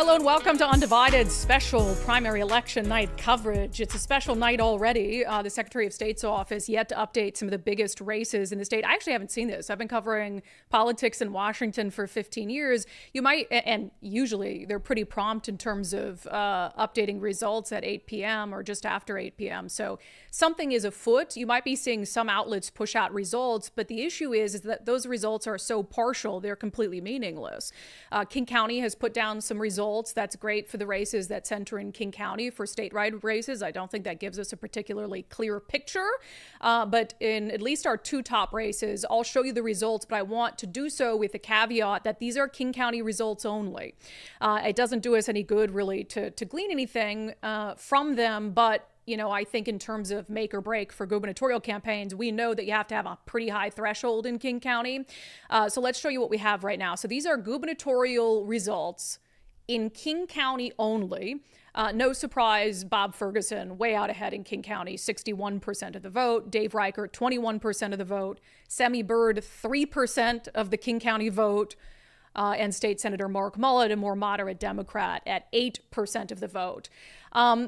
Hello and welcome to unDivided special primary election night coverage. It's a special night already. The Secretary of State's office yet to update some of the biggest races in the state. I actually haven't seen this. I've been covering politics in Washington for 15 years. You might, and usually they're pretty prompt in terms of updating results at 8 p.m. or just after 8 p.m. So something is afoot. You might be seeing some outlets push out results, but the issue is that those results are so partial, they're completely meaningless. King County has put down some results. That's great for the races that center in King County for statewide races. I don't think that gives us a particularly clear picture, but in at least our two top races, I'll show you the results, but I want to do so with the caveat that these are King County results only. It doesn't do us any good really to glean anything from them, but you know, I think in terms of make or break for gubernatorial campaigns, we know that you have to have a pretty high threshold in King County. So let's show you what we have right now. So these are gubernatorial results in King County only. No surprise, Bob Ferguson way out ahead in King County, 61% of the vote. Dave Reichert, 21% of the vote. Semi Bird, 3% of the King County vote. And State Senator Mark Mullet, a more moderate Democrat, at 8% of the vote.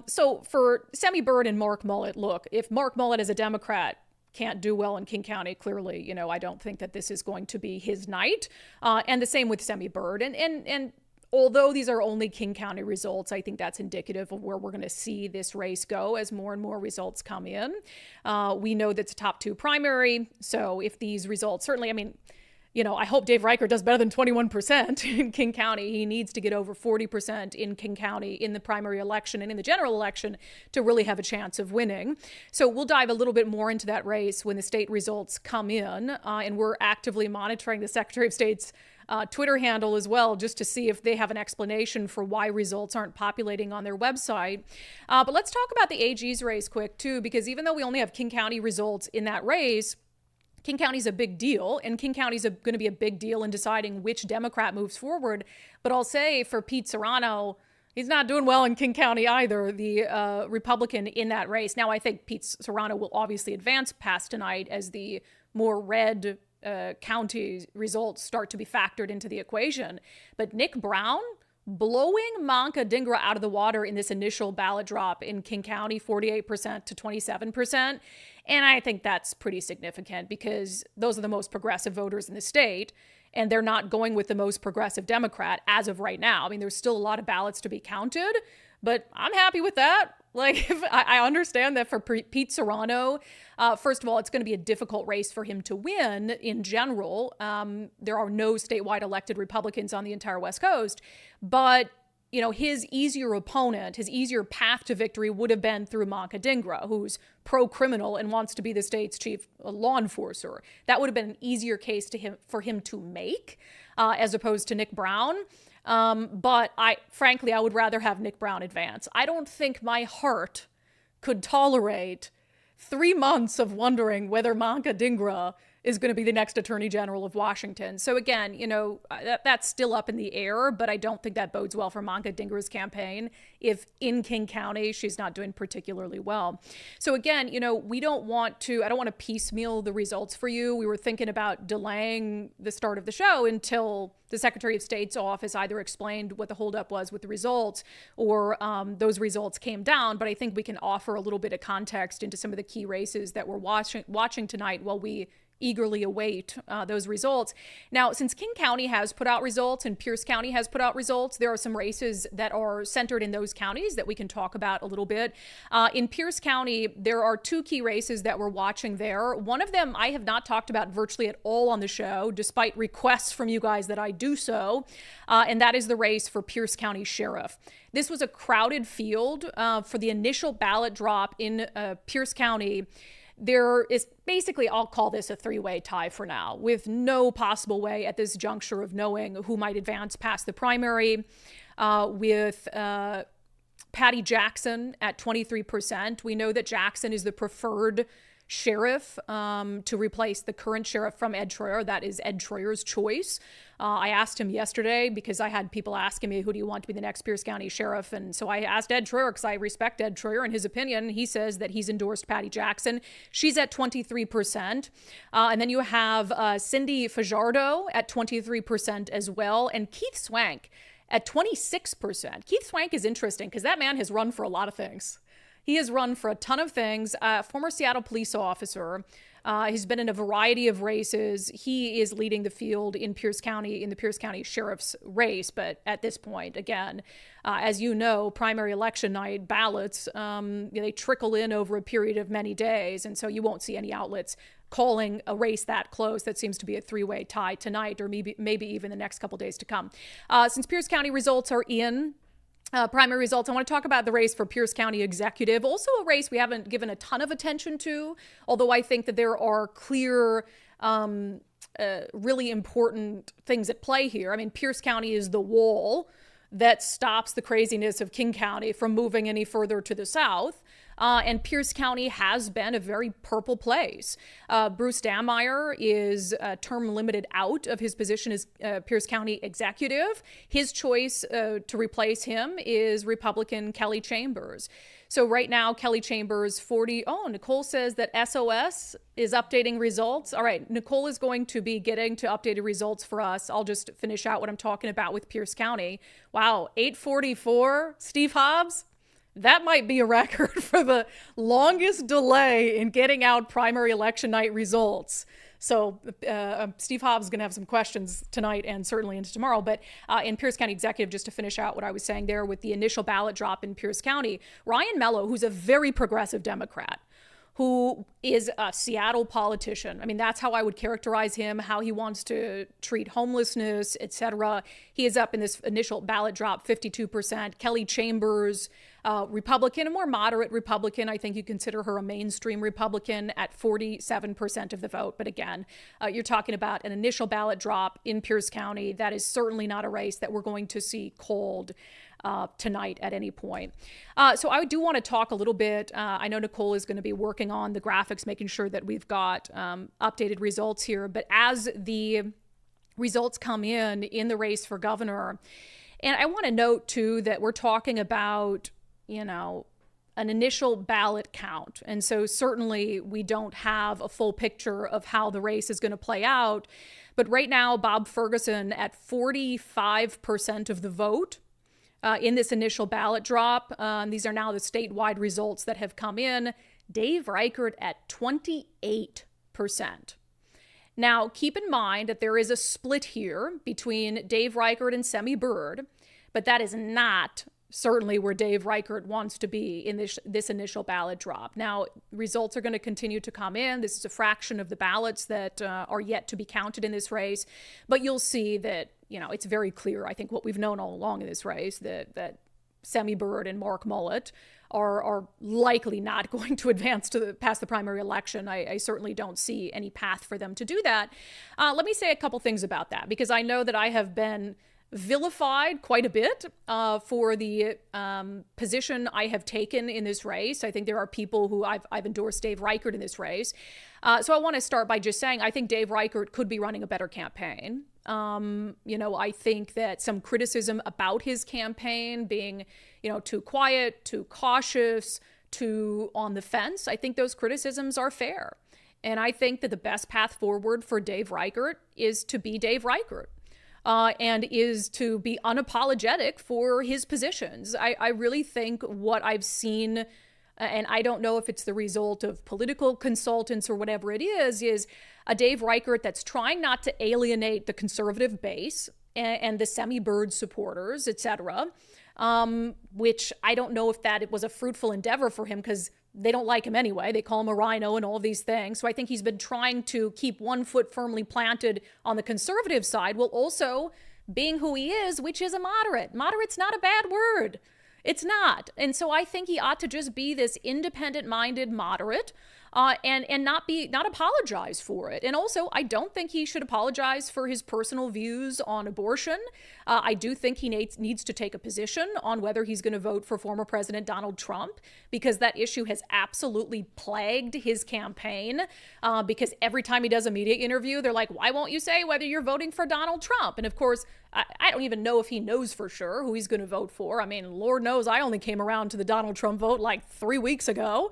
So for Semi Bird and Mark Mullet, look, if Mark Mullet as a Democrat can't do well in King County, clearly, you know, I don't think that this is going to be his night. And the same with Semi Bird. And although these are only King County results, I think that's indicative of where we're going to see this race go as more and more results come in. We know that's a top two primary. So if these results, certainly, I mean, you know, I hope Dave Reichert does better than 21% in King County. He needs to get over 40% in King County in the primary election and in the general election to really have a chance of winning. So we'll dive a little bit more into that race when the state results come in. And we're actively monitoring the Secretary of State's Twitter handle as well, just to see if they have an explanation for why results aren't populating on their website. But let's talk about the AG's race quick, too, because even though we only have King County results in that race, King County's a big deal, and King County's going to be a big deal in deciding which Democrat moves forward. But I'll say for Pete Serrano, he's not doing well in King County either, the Republican in that race. Now, I think Pete Serrano will obviously advance past tonight as the more red county results start to be factored into the equation. But Nick Brown blowing Manka Dhingra out of the water in this initial ballot drop in King County, 48% to 27%. And I think that's pretty significant because those are the most progressive voters in the state, and they're not going with the most progressive Democrat as of right now. I mean, there's still a lot of ballots to be counted, but I'm happy with that. Like, I understand that for Pete Serrano, first of all, it's going to be a difficult race for him to win in general. There are no statewide elected Republicans on the entire West Coast, but you know, his easier opponent, his easier path to victory would have been through Manka Dhingra, who's pro-criminal and wants to be the state's chief law enforcer. That would have been an easier case for him to make, as opposed to Nick Brown. But frankly, I would rather have Nick Brown advance. I don't think my heart could tolerate 3 months of wondering whether Manka Dhingra is going to be the next Attorney General of Washington. So again, you know, that's still up in the air, but I don't think that bodes well for Manka Dhingra's campaign if in King County she's not doing particularly well. So again, you know, I don't want to piecemeal the results for you. We were thinking about delaying the start of the show until the Secretary of State's office either explained what the holdup was with the results or those results came down. But I think we can offer a little bit of context into some of the key races that we're watching tonight while we eagerly await those results. Now, since King County has put out results and Pierce County has put out results, there are some races that are centered in those counties that we can talk about a little bit. In Pierce County, there are two key races that we're watching there. One of them I have not talked about virtually at all on the show, despite requests from you guys that I do so, and that is the race for Pierce County Sheriff. This was a crowded field for the initial ballot drop in Pierce County. There is basically, I'll call this a three-way tie for now, with no possible way at this juncture of knowing who might advance past the primary, with Patty Jackson at 23%. We know that Jackson is the preferred sheriff to replace the current sheriff from Ed Troyer. That is Ed Troyer's choice. I asked him yesterday because I had people asking me, who do you want to be the next Pierce County sheriff? And so I asked Ed Troyer because I respect Ed Troyer and his opinion. He says that he's endorsed Patty Jackson. She's at 23%. And then you have Cindy Fajardo at 23% as well. And Keith Swank at 26%. Keith Swank is interesting because that man has run for a lot of things. He has run for a ton of things. Former Seattle police officer. He's been in a variety of races. He is leading the field in Pierce County, in the Pierce County Sheriff's race. But at this point, again, as you know, primary election night ballots, they trickle in over a period of many days. And so you won't see any outlets calling a race that close. That seems to be a three-way tie tonight, or maybe even the next couple days to come. Since Pierce County results are in, primary results, I want to talk about the race for Pierce County Executive, also a race we haven't given a ton of attention to, although I think that there are clear, really important things at play here. I mean, Pierce County is the wall that stops the craziness of King County from moving any further to the south. And Pierce County has been a very purple place. Bruce Dammeier is term limited out of his position as Pierce County Executive. His choice to replace him is Republican Kelly Chambers. So right now, Kelly Chambers, 40. Oh, Nicole says that SOS is updating results. All right, Nicole is going to be getting to updated results for us. I'll just finish out what I'm talking about with Pierce County. Wow, 8:44, Steve Hobbs. That might be a record for the longest delay in getting out primary election night results. So Steve Hobbs is going to have some questions tonight and certainly into tomorrow. But in Pierce County Executive, just to finish out what I was saying there with the initial ballot drop in Pierce County, Ryan Mello, who's a very progressive Democrat, who is a Seattle politician. I mean, that's how I would characterize him, how he wants to treat homelessness, etc. He is up in this initial ballot drop, 52%. Kelly Chambers, Republican, a more moderate Republican. I think you consider her a mainstream Republican at 47% of the vote. But again, you're talking about an initial ballot drop in Pierce County. That is certainly not a race that we're going to see called tonight at any point. So I do want to talk a little bit. I know Nicole is going to be working on the graphics, making sure that we've got updated results here. But as the results come in the race for governor, and I want to note too that we're talking about, an initial ballot count. And so certainly we don't have a full picture of how the race is going to play out. But right now, Bob Ferguson at 45% of the vote. In this initial ballot drop. These are now the statewide results that have come in. Dave Reichert at 28%. Now, keep in mind that there is a split here between Dave Reichert and Semi Bird, but that is not certainly where Dave Reichert wants to be in this initial ballot drop. Now, results are going to continue to come in. This is a fraction of the ballots that are yet to be counted in this race, but you'll see that it's very clear, I think, what we've known all along in this race, that Semi Bird and Mark Mullet are likely not going to advance past the primary election. I certainly don't see any path for them to do that. Let me say a couple things about that, because I know that I have been vilified quite a bit for the position I have taken in this race. I think there are people who I've endorsed Dave Reichert in this race. So I want to start by just saying I think Dave Reichert could be running a better campaign. I think that some criticism about his campaign being, too quiet, too cautious, too on the fence, I think those criticisms are fair. And I think that the best path forward for Dave Reichert is to be Dave Reichert. And is to be unapologetic for his positions. I really think what I've seen, and I don't know if it's the result of political consultants or whatever it is a Dave Reichert that's trying not to alienate the conservative base and the Semi-Bird supporters, etc., which I don't know if that it was a fruitful endeavor for him, because they don't like him anyway. They call him a rhino and all these things. So I think he's been trying to keep one foot firmly planted on the conservative side, while also being who he is, which is a moderate. Moderate's not a bad word. It's not. And so I think he ought to just be this independent-minded moderate and not apologize for it. And also, I don't think he should apologize for his personal views on abortion. I do think he needs to take a position on whether he's going to vote for former President Donald Trump, because that issue has absolutely plagued his campaign. Because every time he does a media interview, they're like, why won't you say whether you're voting for Donald Trump? And of course, I don't even know if he knows for sure who he's going to vote for. I mean, Lord knows I only came around to the Donald Trump vote like 3 weeks ago.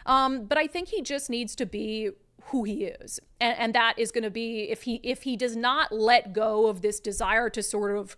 But I think he just needs to be who he is. And that is going to be, if he does not let go of this desire to sort of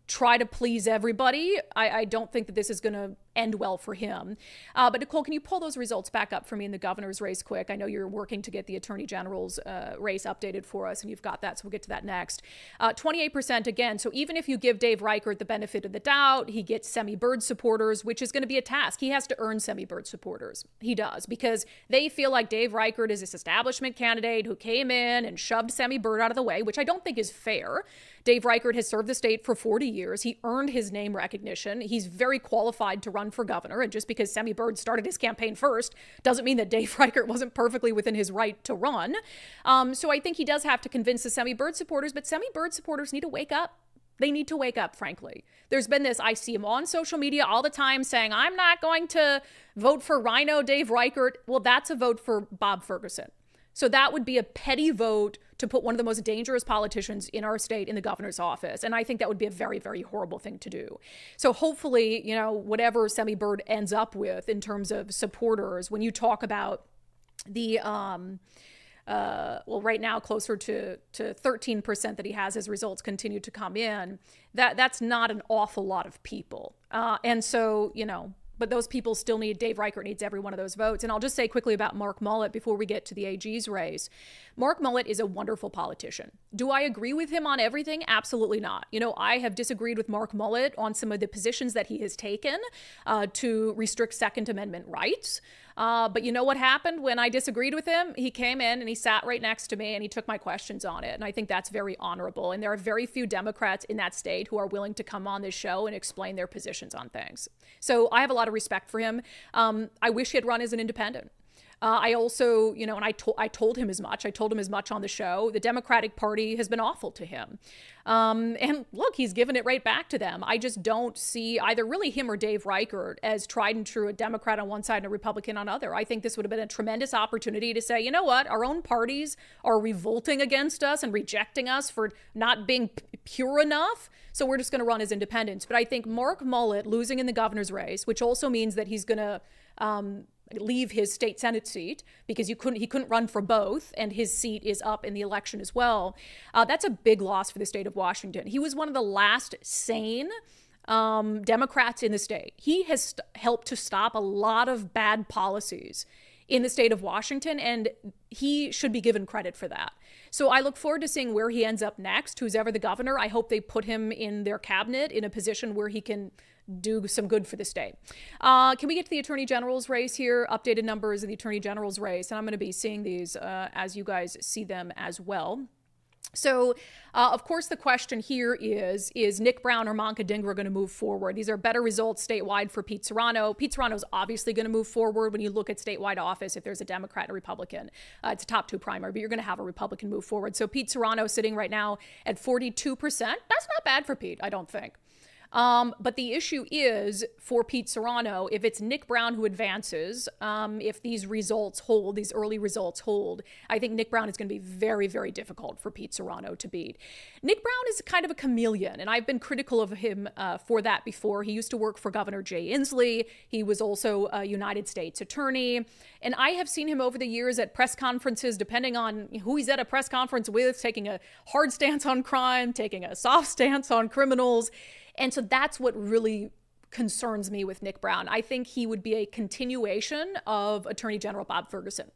try to please everybody. I don't think that this is going to end well for him. But Nicole, can you pull those results back up for me in the governor's race quick? I know you're working to get the attorney general's race updated for us, and you've got that, so we'll get to that next. 28% again. So even if you give Dave Reichert the benefit of the doubt, he gets semi-Byrd supporters, which is going to be a task. He has to earn semi-Byrd supporters. He does, because they feel like Dave Reichert is this establishment candidate who came in and shoved semi-Byrd out of the way, which I don't think is fair. Dave Reichert has served the state for 40 years. He earned his name recognition. He's very qualified to run for governor. And just because semi-Byrd started his campaign first doesn't mean that Dave Reichert wasn't perfectly within his right to run. So I think he does have to convince the semi-Byrd supporters, but semi-Byrd supporters need to wake up. They need to wake up, frankly. There's been this, I see him on social media all the time saying, I'm not going to vote for Rhino Dave Reichert. Well, that's a vote for Bob Ferguson. So that would be a petty vote to put one of the most dangerous politicians in our state in the governor's office. And I think that would be a very, very horrible thing to do. So hopefully, whatever semi-Byrd ends up with in terms of supporters, when you talk about the, right now closer to 13% that he has as results continue to come in, that's not an awful lot of people. And so, but those people still need, Dave Reichert needs every one of those votes. And I'll just say quickly about Mark Mullet before we get to the AG's race. Mark Mullet is a wonderful politician. Do I agree with him on everything? Absolutely not. I have disagreed with Mark Mullet on some of the positions that he has taken to restrict Second Amendment rights. But you know what happened when I disagreed with him? He came in and he sat right next to me and he took my questions on it. And I think that's very honorable. And there are very few Democrats in that state who are willing to come on this show and explain their positions on things. So I have a lot of respect for him. I wish he had run as an independent. I also, and I told him as much. I told him as much on the show. The Democratic Party has been awful to him. And look, he's given it right back to them. I just don't see either really him or Dave Reichert as tried and true, a Democrat on one side and a Republican on the other. I think this would have been a tremendous opportunity to say, you know what, our own parties are revolting against us and rejecting us for not being pure enough. So we're just going to run as independents. But I think Mark Mullet losing in the governor's race, which also means that he's going to leave his state Senate seat because he couldn't run for both, and his seat is up in the election as well. That's a big loss for the state of Washington. He was one of the last sane Democrats in the state. He has helped to stop a lot of bad policies in the state of Washington, and he should be given credit for that. So I look forward to seeing where he ends up next, who's ever the governor. I hope they put him in their cabinet in a position where he can do some good for the state. Can we get to the Attorney General's race here? Updated numbers of the Attorney General's race. And I'm going to be seeing these as you guys see them as well. So, of course, the question here is Nick Brown or Manka Dhingra going to move forward? These are better results statewide for Pete Serrano. Pete Serrano's obviously going to move forward when you look at statewide office. If there's a Democrat and a Republican, it's a top two primary, but you're going to have a Republican move forward. So Pete Serrano sitting right now at 42%. That's not bad for Pete, I don't think. But the issue is for Pete Serrano, if it's Nick Brown who advances, if these results hold, these early results hold, I think Nick Brown is going to be very, very difficult for Pete Serrano to beat. Nick Brown is kind of a chameleon, and I've been critical of him for that before. He used to work for Governor Jay Inslee. He was also a United States attorney. And I have seen him over the years at press conferences, depending on who he's at a press conference with, taking a hard stance on crime, taking a soft stance on criminals. And so that's what really concerns me with Nick Brown. I think he would be a continuation of Attorney General Bob Ferguson.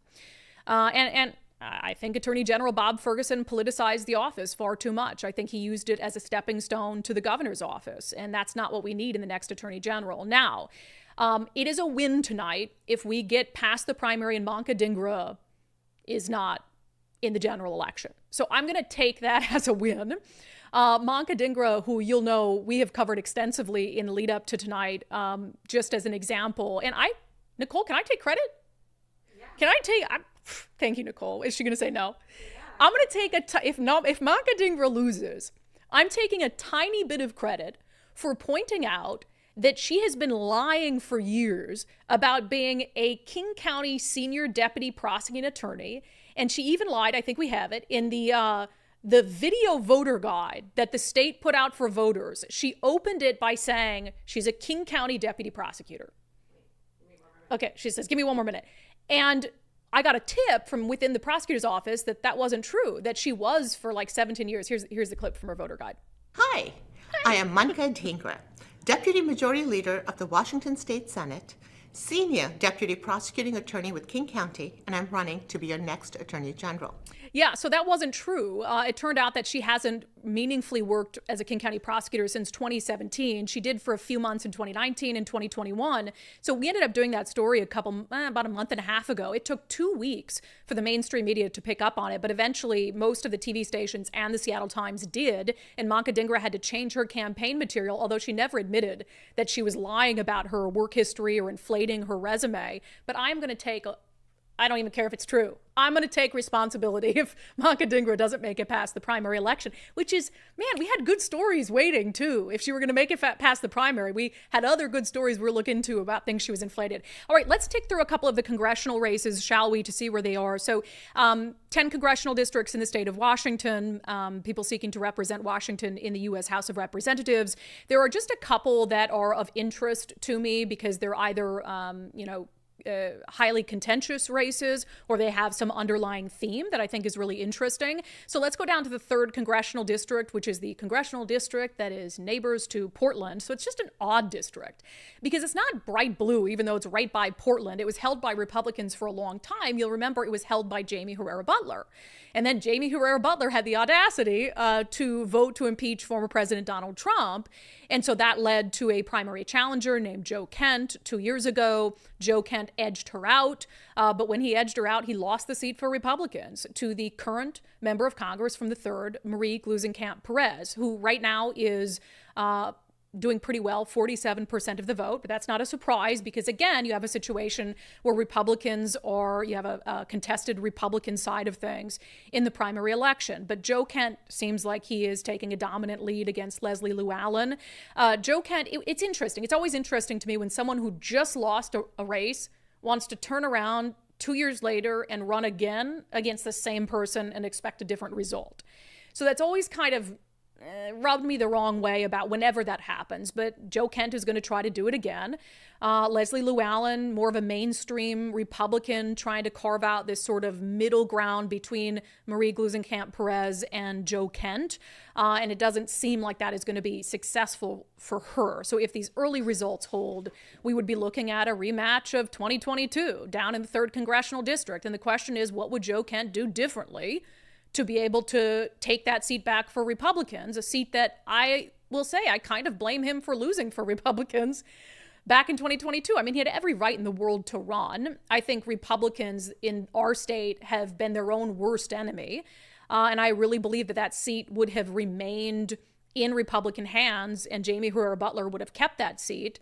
And I think Attorney General Bob Ferguson politicized the office far too much. I think he used it as a stepping stone to the governor's office, and that's not what we need in the next Attorney General. Now, it is a win tonight if we get past the primary and Manka Dhingra is not in the general election. So I'm going to take that as a win. Manka Dhingra, who you'll know we have covered extensively in the lead up to tonight, just as an example. And Nicole, can I take credit? Yeah. Can I take, thank you, Nicole. Is she going to say no? Yeah. I'm going to take if Manka Dhingra loses, I'm taking a tiny bit of credit for pointing out that she has been lying for years about being a King County senior deputy prosecuting attorney. And she even lied, I think we have it, in the video voter guide that the state put out for voters. She opened it by saying she's a King County deputy prosecutor. Okay, she says, give me one more minute. And I got a tip from within the prosecutor's office that wasn't true, that she was for like 17 years. Here's the clip from her voter guide. Hi, I am Manka Dhingra, Deputy Majority Leader of the Washington State Senate, Senior Deputy Prosecuting Attorney with King County, and I'm running to be your next Attorney General. Yeah, so that wasn't true. It turned out that she hasn't meaningfully worked as a King County prosecutor since 2017. She did for a few months in 2019 and 2021. So we ended up doing that story about a month and a half ago. It took 2 weeks for the mainstream media to pick up on it, but eventually most of the TV stations and the Seattle Times did, and Manka Dhingra had to change her campaign material, although she never admitted that she was lying about her work history or inflating her resume. But I'm going to take I don't even care if it's true. I'm going to take responsibility if Manka Dhingra doesn't make it past the primary election, which is, man, we had good stories waiting too. If she were going to make it past the primary, we had other good stories we're looking into about things she was inflated. All right, let's tick through a couple of the congressional races, shall we, to see where they are. So 10 congressional districts in the state of Washington, people seeking to represent Washington in the U.S. House of Representatives. There are just a couple that are of interest to me because they're either, highly contentious races, or they have some underlying theme that I think is really interesting. So let's go down to the 3rd congressional district, which is the congressional district that is neighbors to Portland. So it's just an odd district because it's not bright blue, even though it's right by Portland. It was held by Republicans for a long time. You'll remember it was held by Jaime Herrera Beutler. And then Jaime Herrera Beutler had the audacity to vote to impeach former President Donald Trump. And so that led to a primary challenger named Joe Kent 2 years ago. Joe Kent edged her out. But when he edged her out, he lost the seat for Republicans to the current member of Congress from the 3rd, Marie Gluesenkamp-Perez, who right now is doing pretty well, 47% of the vote. But that's not a surprise because, again, you have a situation where you have a contested Republican side of things in the primary election. But Joe Kent seems like he is taking a dominant lead against Leslie Llewellyn. Joe Kent, it's interesting. It's always interesting to me when someone who just lost a race wants to turn around 2 years later and run again against the same person and expect a different result. So that's always kind of rubbed me the wrong way about whenever that happens. But Joe Kent is going to try to do it again. Leslie Llewellyn, more of a mainstream Republican, trying to carve out this sort of middle ground between Marie Gluesenkamp-Perez and Joe Kent. And it doesn't seem like that is going to be successful for her. So if these early results hold, we would be looking at a rematch of 2022 down in the 3rd congressional district. And the question is, what would Joe Kent do differently to be able to take that seat back for Republicans, a seat that I will say I kind of blame him for losing for Republicans back in 2022. I mean, he had every right in the world to run. I think Republicans in our state have been their own worst enemy. And I really believe that seat would have remained in Republican hands and Jaime Herrera Beutler would have kept that seat.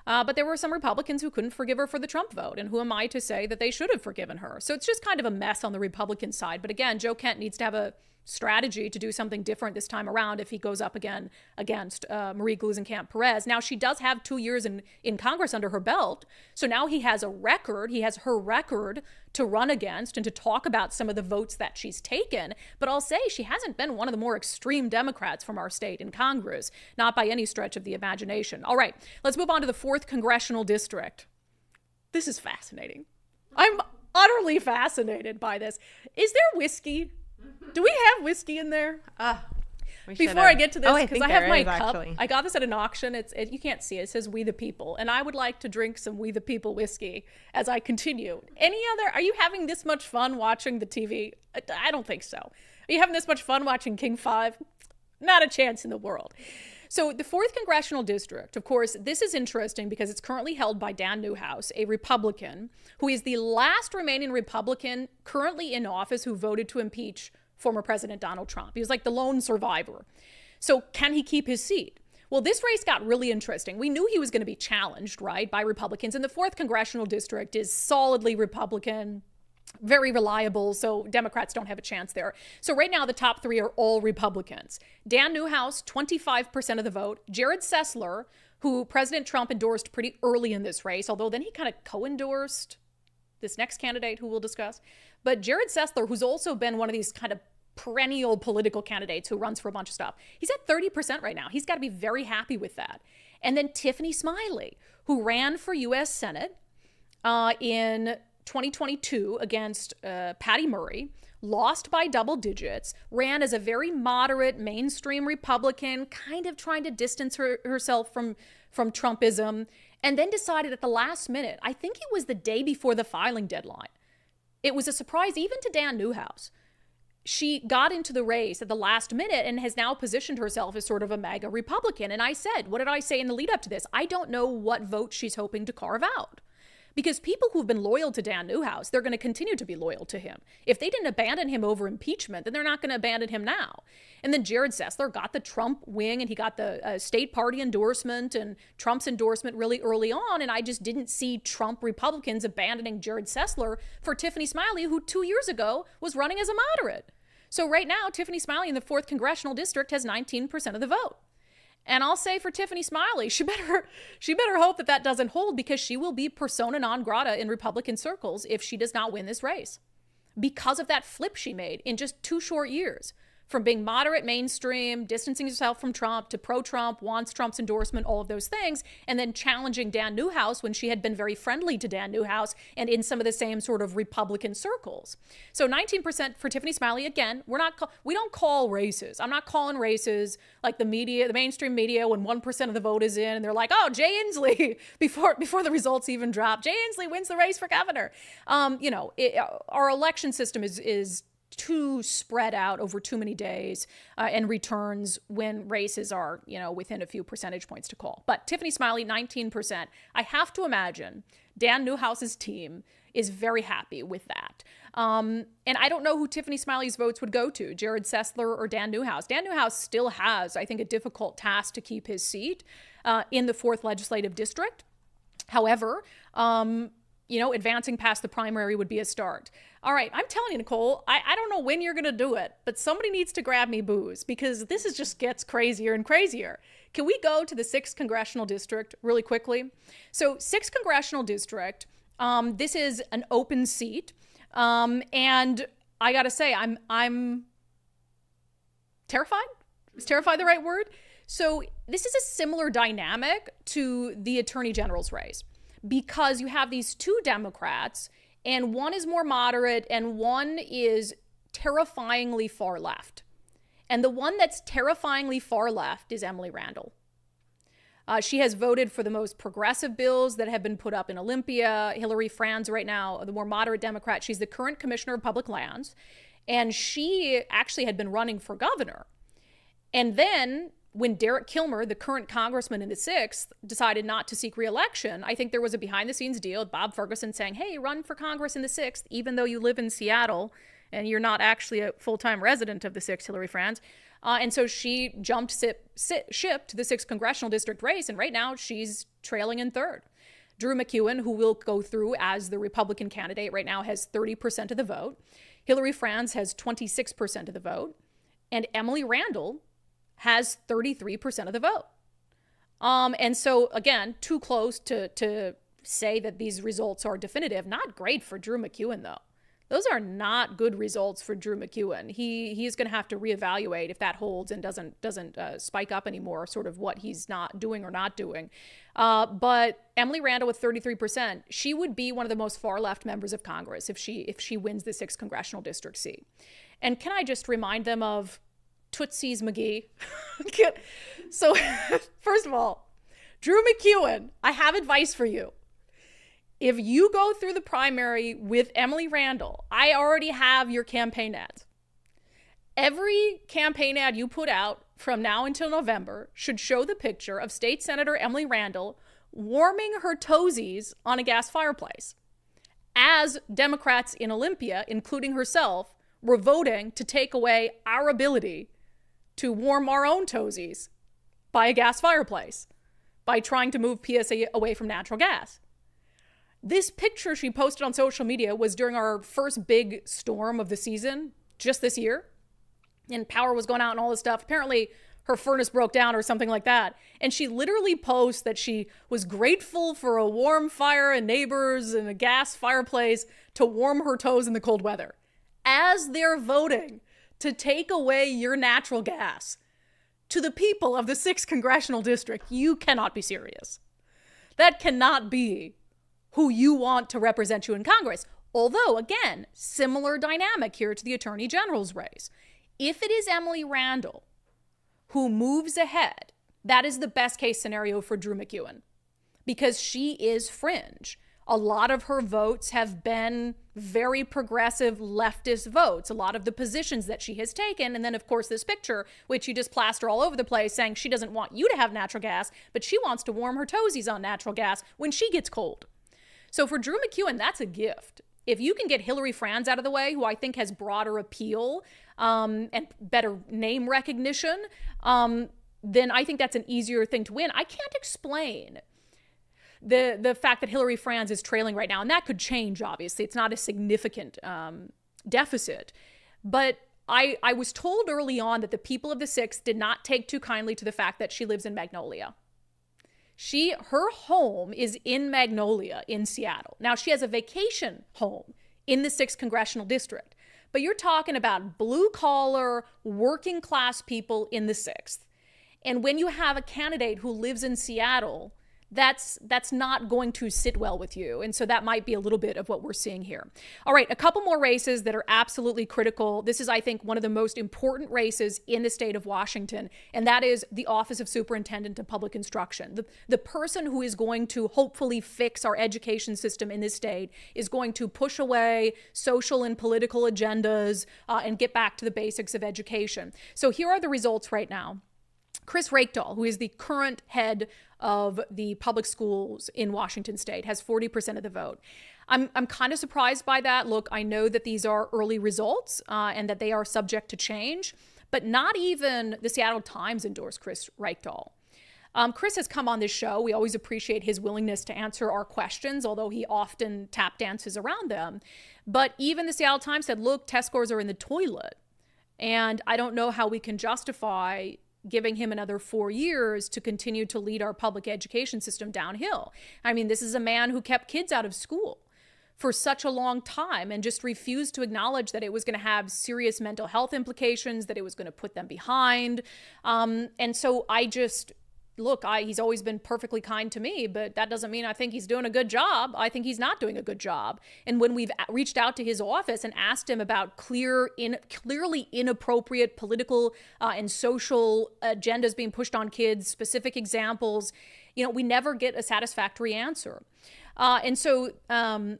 But there were some Republicans who couldn't forgive her for the Trump vote. And who am I to say that they should have forgiven her? So it's just kind of a mess on the Republican side. But again, Joe Kent needs to have a strategy to do something different this time around if he goes up again against Marie Gluesenkamp-Perez. Now, she does have 2 years in Congress under her belt. So now he has a record. He has her record to run against and to talk about some of the votes that she's taken. But I'll say she hasn't been one of the more extreme Democrats from our state in Congress, not by any stretch of the imagination. All right, let's move on to the 4th congressional district. This is fascinating. I'm utterly fascinated by this. Is there whiskey? Do we have whiskey in there? Before I get to this, because I have my cup. Actually. I got this at an auction. You can't see it. It says We the People. And I would like to drink some We the People whiskey as I continue. Are you having this much fun watching the TV? I don't think so. Are you having this much fun watching King 5? Not a chance in the world. So the 4th congressional district, of course, this is interesting because it's currently held by Dan Newhouse, a Republican, who is the last remaining Republican currently in office who voted to impeach former President Donald Trump. He was like the lone survivor. So can he keep his seat? Well, this race got really interesting. We knew he was going to be challenged, right, by Republicans. And the 4th congressional district is solidly Republican, very reliable, so Democrats don't have a chance there. So right now, the top 3 are all Republicans. Dan Newhouse, 25% of the vote. Jared Sessler, who President Trump endorsed pretty early in this race, although then he kind of co-endorsed this next candidate who we'll discuss. But Jared Sessler, who's also been one of these kind of perennial political candidates who runs for a bunch of stuff, he's at 30% right now. He's got to be very happy with that. And then Tiffany Smiley, who ran for U.S. Senate in 2022 against Patty Murray, lost by double digits, ran as a very moderate mainstream Republican, kind of trying to distance herself from Trumpism, and then decided at the last minute, I think it was the day before the filing deadline. It was a surprise even to Dan Newhouse. She got into the race at the last minute and has now positioned herself as sort of a MAGA Republican. And I said, what did I say in the lead up to this? I don't know what vote she's hoping to carve out. Because people who've been loyal to Dan Newhouse, they're going to continue to be loyal to him. If they didn't abandon him over impeachment, then they're not going to abandon him now. And then Jared Sessler got the Trump wing, and he got the state party endorsement and Trump's endorsement really early on. And I just didn't see Trump Republicans abandoning Jared Sessler for Tiffany Smiley, who 2 years ago was running as a moderate. So right now, Tiffany Smiley in the 4th Congressional District has 19% of the vote. And I'll say for Tiffany Smiley, she better hope that doesn't hold, because she will be persona non grata in Republican circles if she does not win this race, because of that flip she made in just 2 short years, from being moderate mainstream, distancing herself from Trump, to pro-Trump, wants Trump's endorsement, all of those things, and then challenging Dan Newhouse when she had been very friendly to Dan Newhouse and in some of the same sort of Republican circles. So 19% for Tiffany Smiley. Again, we don't call races. I'm not calling races like the media, the mainstream media, when 1% of the vote is in and they're like, oh, Jay Inslee, before the results even drop, Jay Inslee wins the race for governor. Our election system is too spread out over too many days and returns when races are, within a few percentage points to call. But Tiffany Smiley, 19%. I have to imagine Dan Newhouse's team is very happy with that. And I don't know who Tiffany Smiley's votes would go to, Jared Sessler or Dan Newhouse. Dan Newhouse still has, I think, a difficult task to keep his seat in the 4th Legislative District. However, advancing past the primary would be a start. All right, I'm telling you, Nicole, I don't know when you're going to do it, but somebody needs to grab me booze, because this just gets crazier and crazier. Can we go to the 6th Congressional District really quickly? So 6th Congressional District, this is an open seat. And I got to say, I'm terrified. Is terrified the right word? So this is a similar dynamic to the Attorney General's race, because you have these 2 Democrats, and one is more moderate and one is terrifyingly far left. And the one that's terrifyingly far left is Emily Randall. She has voted for the most progressive bills that have been put up in Olympia. Hillary Franz right now, the more moderate Democrat, she's the current commissioner of public lands. And she actually had been running for governor. And then when Derek Kilmer, the current congressman in the 6th, decided not to seek re-election, I think there was a behind-the-scenes deal with Bob Ferguson saying, hey, run for Congress in the 6th, even though you live in Seattle and you're not actually a full-time resident of the 6th, Hillary Franz. And so she jumped ship to the 6th Congressional District race, and right now she's trailing in 3rd. Drew McEwen, who will go through as the Republican candidate right now, has 30% of the vote. Hillary Franz has 26% of the vote. And Emily Randall has 33% of the vote. And so, again, too close to say that these results are definitive. Not great for Drew McEwen, though. Those are not good results for Drew McEwen. He's going to have to reevaluate if that holds and doesn't spike up anymore, sort of what he's not doing or not doing. But Emily Randall with 33%, she would be one of the most far left members of Congress if she wins the 6th Congressional District seat. And can I just remind them of Tootsie's McGee? So, first of all, Drew McEwen, I have advice for you. If you go through the primary with Emily Randall, I already have your campaign ads. Every campaign ad you put out from now until November should show the picture of State Senator Emily Randall warming her toesies on a gas fireplace, as Democrats in Olympia, including herself, were voting to take away our ability to warm our own toesies by a gas fireplace, by trying to move PSA away from natural gas. This picture she posted on social media was during our first big storm of the season, just this year. And power was going out and all this stuff. Apparently, her furnace broke down or something like that. And she literally posts that she was grateful for a warm fire and neighbors and a gas fireplace to warm her toes in the cold weather, as they're voting to take away your natural gas. To the people of the 6th Congressional District, you cannot be serious. That cannot be who you want to represent you in Congress. Although, again, similar dynamic here to the Attorney General's race. If it is Emily Randall who moves ahead, that is the best case scenario for Drew McEwen, because she is fringe. A lot of her votes have been very progressive leftist votes, a lot of the positions that she has taken. And then, of course, this picture, which you just plaster all over the place, saying she doesn't want you to have natural gas, but she wants to warm her toesies on natural gas when she gets cold. So for Drew McEwen, that's a gift. If you can get Hillary Franz out of the way, who I think has broader appeal and better name recognition, then I think that's an easier thing to win. I can't explain the fact that Hillary Franz is trailing right now, and that could change, obviously. It's not a significant deficit. But I was told early on that the people of the 6th did not take too kindly to the fact that she lives in Magnolia. Her home is in Magnolia in Seattle. Now, she has a vacation home in the 6th Congressional District. But you're talking about blue-collar, working-class people in the 6th. And when you have a candidate who lives in Seattle, that's not going to sit well with you. And so that might be a little bit of what we're seeing here. All right, a couple more races that are absolutely critical. This is, I think, one of the most important races in the state of Washington, and that is the Office of Superintendent of Public Instruction. The person who is going to hopefully fix our education system in this state is going to push away social and political agendas and get back to the basics of education. So here are the results right now. Chris Rakedahl, who is the current head of the public schools in Washington state, has 40% of the vote. I'm kind of surprised by that. Look, I know that these are early results and that they are subject to change, but not even the Seattle Times endorsed Chris Rakedahl. Chris has come on this show. We always appreciate his willingness to answer our questions, although he often tap dances around them. But even the Seattle Times said, look, test scores are in the toilet. And I don't know how we can justify giving him another 4 years to continue to lead our public education system downhill. I mean, this is a man who kept kids out of school for such a long time and just refused to acknowledge that it was going to have serious mental health implications, that it was going to put them behind. And so he's always been perfectly kind to me, but that doesn't mean I think he's doing a good job. I think he's not doing a good job. And when we've reached out to his office and asked him about clearly inappropriate political and social agendas being pushed on kids, specific examples, we never get a satisfactory answer. And so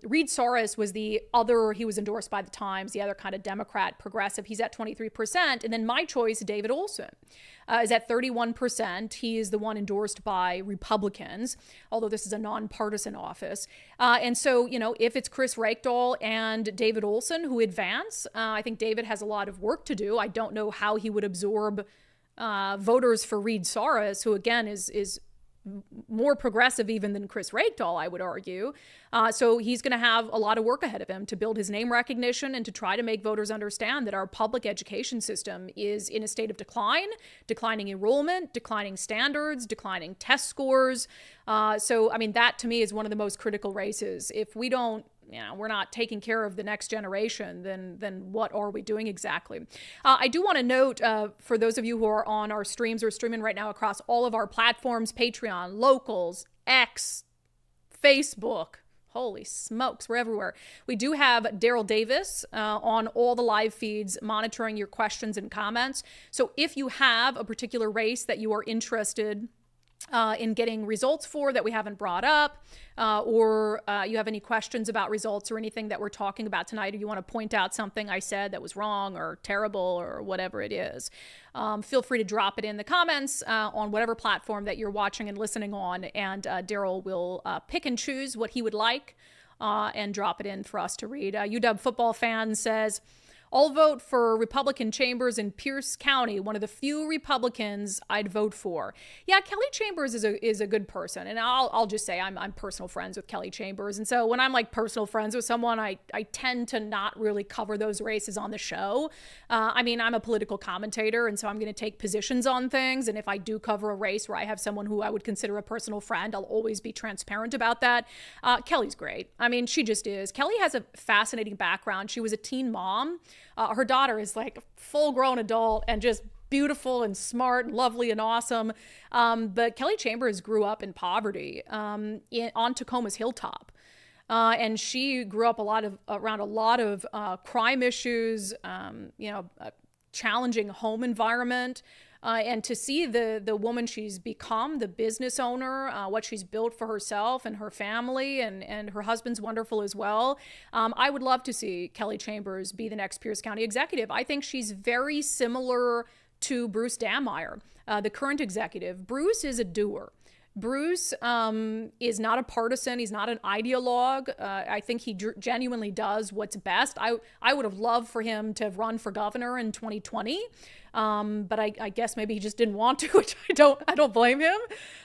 Reed Soros was he was endorsed by the Times, the other kind of Democrat progressive. He's at 23%. And then my choice, David Olson, is at 31%. He is the one endorsed by Republicans, although this is a nonpartisan office. And so, if it's Chris Rakedahl and David Olson who advance, I think David has a lot of work to do. I don't know how he would absorb voters for Reed Soros, who again is more progressive even than Chris Rakedahl, I would argue. So he's going to have a lot of work ahead of him to build his name recognition and to try to make voters understand that our public education system is in a state of declining enrollment, declining standards, declining test scores. So, I mean, that to me is one of the most critical races. If we don't, we're not taking care of the next generation, then what are we doing exactly? I do want to note, for those of you who are on our streams or streaming right now across all of our platforms, Patreon, Locals, X, Facebook, holy smokes, we're everywhere. We do have Daryl Davis on all the live feeds monitoring your questions and comments. So if you have a particular race that you are interested in getting results for that we haven't brought up, or you have any questions about results or anything that we're talking about tonight, or you want to point out something I said that was wrong or terrible or whatever it is, feel free to drop it in the comments on whatever platform that you're watching and listening on, and Daryl will pick and choose what he would like and drop it in for us to read. UW football fan says, I'll vote for Republican Chambers in Pierce County, one of the few Republicans I'd vote for. Yeah, Kelly Chambers is a good person. And I'll just say I'm personal friends with Kelly Chambers. And so when I'm like personal friends with someone, I tend to not really cover those races on the show. I mean, I'm a political commentator, and so I'm going to take positions on things. And if I do cover a race where I have someone who I would consider a personal friend, I'll always be transparent about that. Kelly's great. I mean, she just is. Kelly has a fascinating background. She was a teen mom. Her daughter is like a full-grown adult and just beautiful and smart and lovely and awesome. But Kelly Chambers grew up in poverty on Tacoma's hilltop. And she grew up around a lot of crime issues, challenging home environment. And to see the woman she's become, the business owner, what she's built for herself and her family, and her husband's wonderful as well. I would love to see Kelly Chambers be the next Pierce County executive. I think she's very similar to Bruce Dammeier, the current executive. Bruce is a doer. Bruce is not a partisan. He's not an ideologue. I think he genuinely does what's best. I would have loved for him to have run for governor in 2020. But I guess maybe he just didn't want to, which I don't blame him.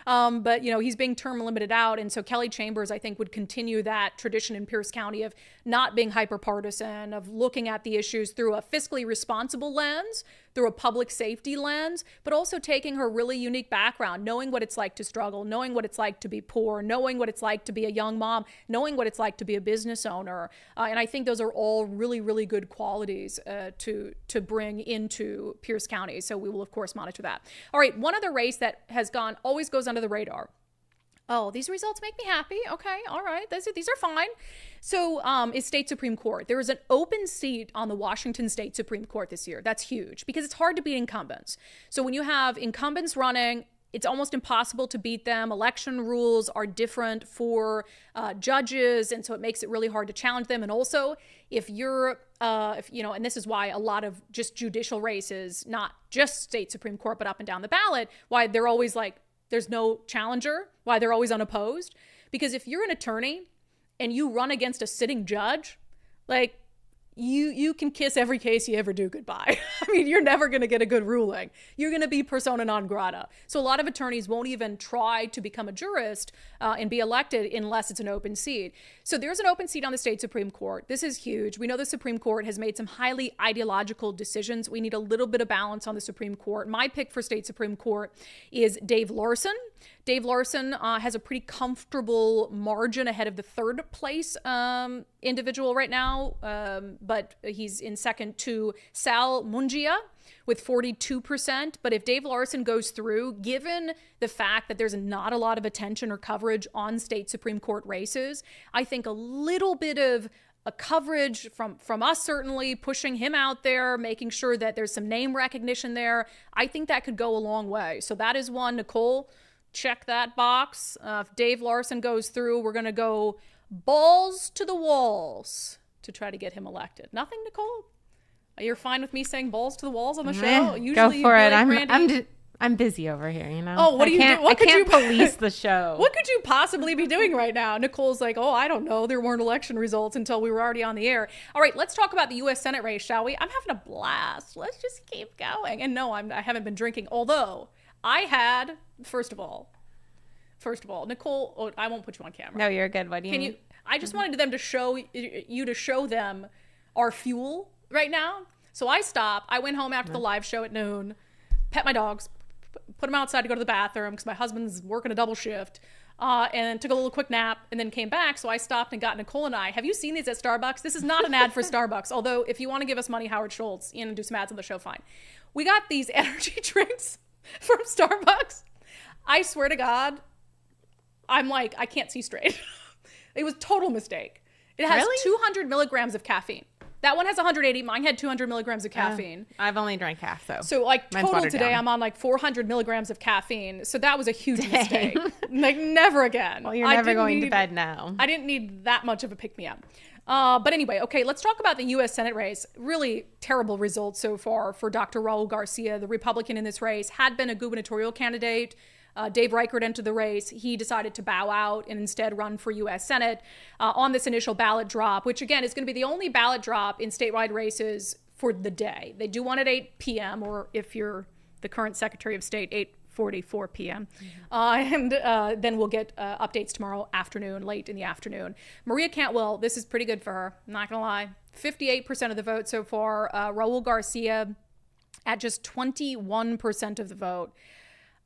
But he's being term limited out. And so Kelly Chambers, I think, would continue that tradition in Pierce County of not being hyper-partisan, of looking at the issues through a fiscally responsible lens, through a public safety lens, but also taking her really unique background, knowing what it's like to struggle, knowing what it's like to be poor, knowing what it's like to be a young mom, knowing what it's like to be a business owner. And I think those are all really, really good qualities to bring into Pierce County. So we will, of course, monitor that. All right, one other race that always goes under the radar. Oh, these results make me happy. Okay, all right, these are fine. So is state Supreme Court. There is an open seat on the Washington State Supreme Court this year. That's huge because it's hard to beat incumbents. So when you have incumbents running, it's almost impossible to beat them. Election rules are different for judges, and so it makes it really hard to challenge them. And also, if and this is why a lot of just judicial races, not just state Supreme Court, but up and down the ballot, why they're always like, there's no challenger, why they're always unopposed. Because if you're an attorney and you run against a sitting judge, like, you can kiss every case you ever do goodbye. I mean, you're never going to get a good ruling. You're going to be persona non grata. So a lot of attorneys won't even try to become a jurist and be elected unless it's an open seat. So there's an open seat on the state Supreme Court. This is huge. We know the Supreme Court has made some highly ideological decisions. We need a little bit of balance on the Supreme Court. My pick for state Supreme Court is Dave Larson. Dave Larson has a pretty comfortable margin ahead of the third place individual right now, but he's in second to Sal Mungia with 42%. But if Dave Larson goes through, given the fact that there's not a lot of attention or coverage on state Supreme Court races, I think a little bit of a coverage from us, certainly pushing him out there, making sure that there's some name recognition there, I think that could go a long way. So that is one. Nicole, check that box. If Dave Larson goes through, we're going to go balls to the walls to try to get him elected. Nothing, Nicole? You're fine with me saying balls to the walls on the show? Usually go for it. Like, I'm busy over here, Oh, what do you do? I can't police the show. What could you possibly be doing right now? Nicole's like, oh, I don't know. There weren't election results until we were already on the air. All right, let's talk about the U.S. Senate race, shall we? I'm having a blast. Let's just keep going. And no, I haven't been drinking, although I had, first of all, Nicole, I won't put you on camera. No, you're good. What do you mean? I just wanted them to show them our fuel right now. So I stopped. I went home after the live show at noon, pet my dogs, put them outside to go to the bathroom because my husband's working a double shift, and took a little quick nap and then came back. So I stopped and got Nicole and I. Have you seen these at Starbucks? This is not an ad for Starbucks, although if you want to give us money, Howard Schultz, and do some ads on the show, fine. We got these energy drinks from Starbucks. I swear to God, I'm like, I can't see straight. It was a total mistake. It has 200 milligrams of caffeine. That one has 180. Mine had 200 milligrams of caffeine. I've only drank half, though. So like total today, I'm on like 400 milligrams of caffeine. So that was a huge mistake. Like never again. Well, you're never going to bed now. I didn't need that much of a pick-me-up. But anyway, okay, let's talk about the U.S. Senate race. Really terrible results so far for Dr. Raul Garcia, the Republican in this race, had been a gubernatorial candidate. Dave Reichert entered the race. He decided to bow out and instead run for U.S. Senate on this initial ballot drop, which again is going to be the only ballot drop in statewide races for the day. They do one at 8 p.m. or if you're the current Secretary of State, 8:44 p.m. And then we'll get updates tomorrow afternoon, late in the afternoon. Maria Cantwell, this is pretty good for her. I'm not going to lie. 58% of the vote so far. Raul Garcia at just 21% of the vote.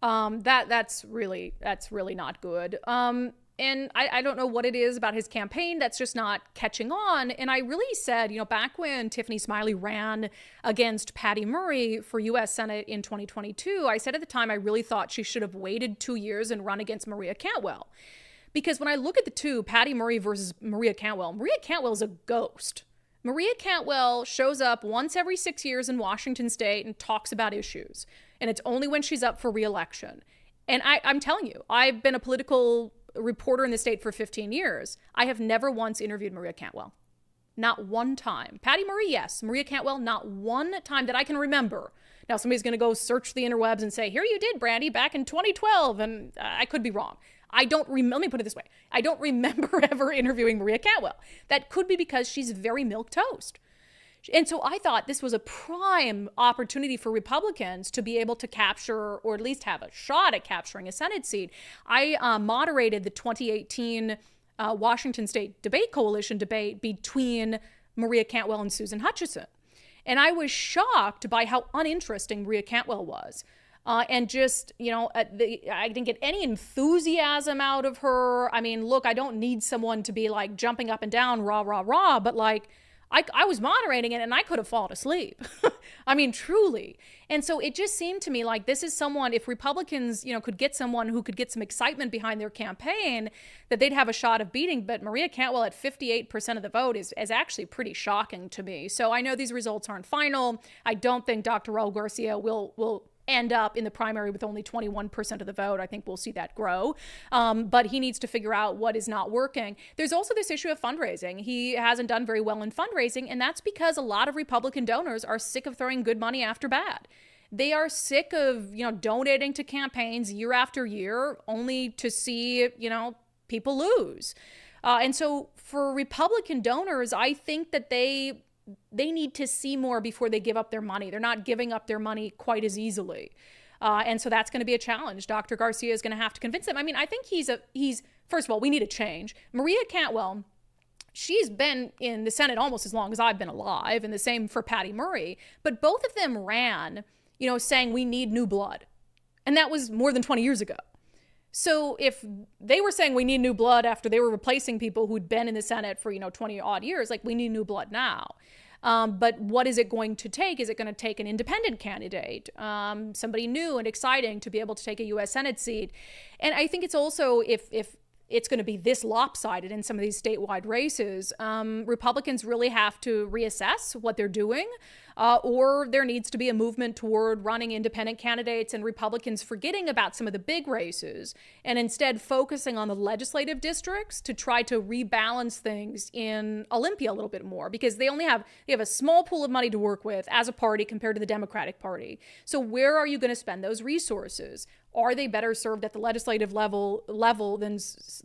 That's really not good. And I don't know what it is about his campaign that's just not catching on. And I really said, back when Tiffany Smiley ran against Patty Murray for U.S. Senate in 2022, I said at the time I really thought she should have waited 2 years and run against Maria Cantwell. Because when I look at the two, Patty Murray versus Maria Cantwell is a ghost. Maria Cantwell shows up once every 6 years in Washington state and talks about issues. And it's only when she's up for re-election. And I'm telling you, I've been a political reporter in the state for 15 years. I have never once interviewed Maria Cantwell. Not one time. Patty Murray, yes. Maria Cantwell, not one time that I can remember. Now, somebody's going to go search the interwebs and say, here you did, Brandi, back in 2012. And I could be wrong. Let me put it this way. I don't remember ever interviewing Maria Cantwell. That could be because she's very milquetoast. And so I thought this was a prime opportunity for Republicans to be able to capture, or at least have a shot at capturing, a Senate seat. I moderated the 2018 Washington State Debate Coalition debate between Maria Cantwell and Susan Hutchison. And I was shocked by how uninteresting Maria Cantwell was. And just, I didn't get any enthusiasm out of her. I mean, look, I don't need someone to be like jumping up and down, rah, rah, rah, but like, I was moderating it and I could have fallen asleep. I mean, truly. And so it just seemed to me like this is someone, if Republicans, could get someone who could get some excitement behind their campaign, that they'd have a shot of beating. But Maria Cantwell at 58% of the vote is actually pretty shocking to me. So I know these results aren't final. I don't think Dr. Raul Garcia will end up in the primary with only 21% of the vote. I think we'll see that grow. But he needs to figure out what is not working. There's also this issue of fundraising. He hasn't done very well in fundraising, and that's because a lot of Republican donors are sick of throwing good money after bad. They are sick of, donating to campaigns year after year only to see, people lose. And so for Republican donors, I think that they need to see more before they give up their money. They're not giving up their money quite as easily. And so that's going to be a challenge. Dr. Garcia is going to have to convince them. I mean, I think he's first of all, we need a change. Maria Cantwell, she's been in the Senate almost as long as I've been alive, and the same for Patty Murray. But both of them ran, saying we need new blood. And that was more than 20 years ago. So if they were saying we need new blood after they were replacing people who'd been in the Senate for, 20 odd years, like we need new blood now. But what is it going to take? Is it going to take an independent candidate, somebody new and exciting to be able to take a U.S. Senate seat? And I think it's also, if it's going to be this lopsided in some of these statewide races, Republicans really have to reassess what they're doing, or there needs to be a movement toward running independent candidates and Republicans forgetting about some of the big races and instead focusing on the legislative districts to try to rebalance things in Olympia a little bit more, because they have a small pool of money to work with as a party compared to the Democratic Party. So where are you going to spend those resources? Are they better served at the legislative level than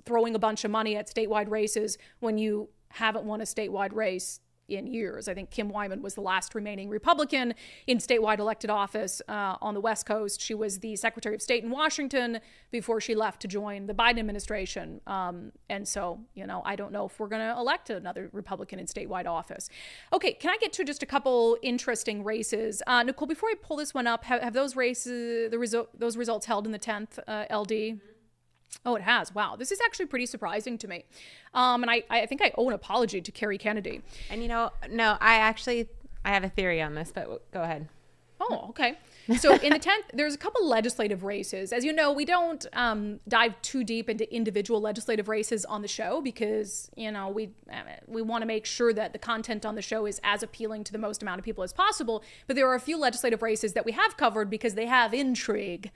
throwing a bunch of money at statewide races when you haven't won a statewide race in years? I think Kim Wyman was the last remaining Republican in statewide elected office on the West Coast. She was the Secretary of State in Washington before she left to join the Biden administration. And so, I don't know if we're going to elect another Republican in statewide office. Okay, can I get to just a couple interesting races? Nicole, before I pull this one up, have those races, those results held in the 10th LD? Oh, it has. Wow. This is actually pretty surprising to me. And I think I owe an apology to Kerry Kennedy. And no, I have a theory on this, but go ahead. Oh, okay. So in the 10th, there's a couple legislative races. As you know, we don't dive too deep into individual legislative races on the show because, we want to make sure that the content on the show is as appealing to the most amount of people as possible. But there are a few legislative races that we have covered because they have intrigue.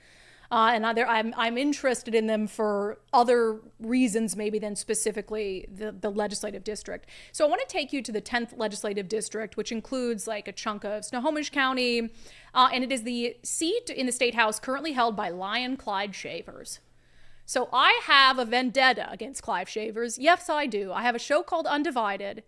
And I'm interested in them for other reasons maybe than specifically the legislative district. So I want to take you to the 10th legislative district, which includes like a chunk of Snohomish County. And it is the seat in the state house currently held by Lion Clyde Shavers. So I have a vendetta against Clive Shavers. Yes, I do. I have a show called Undivided.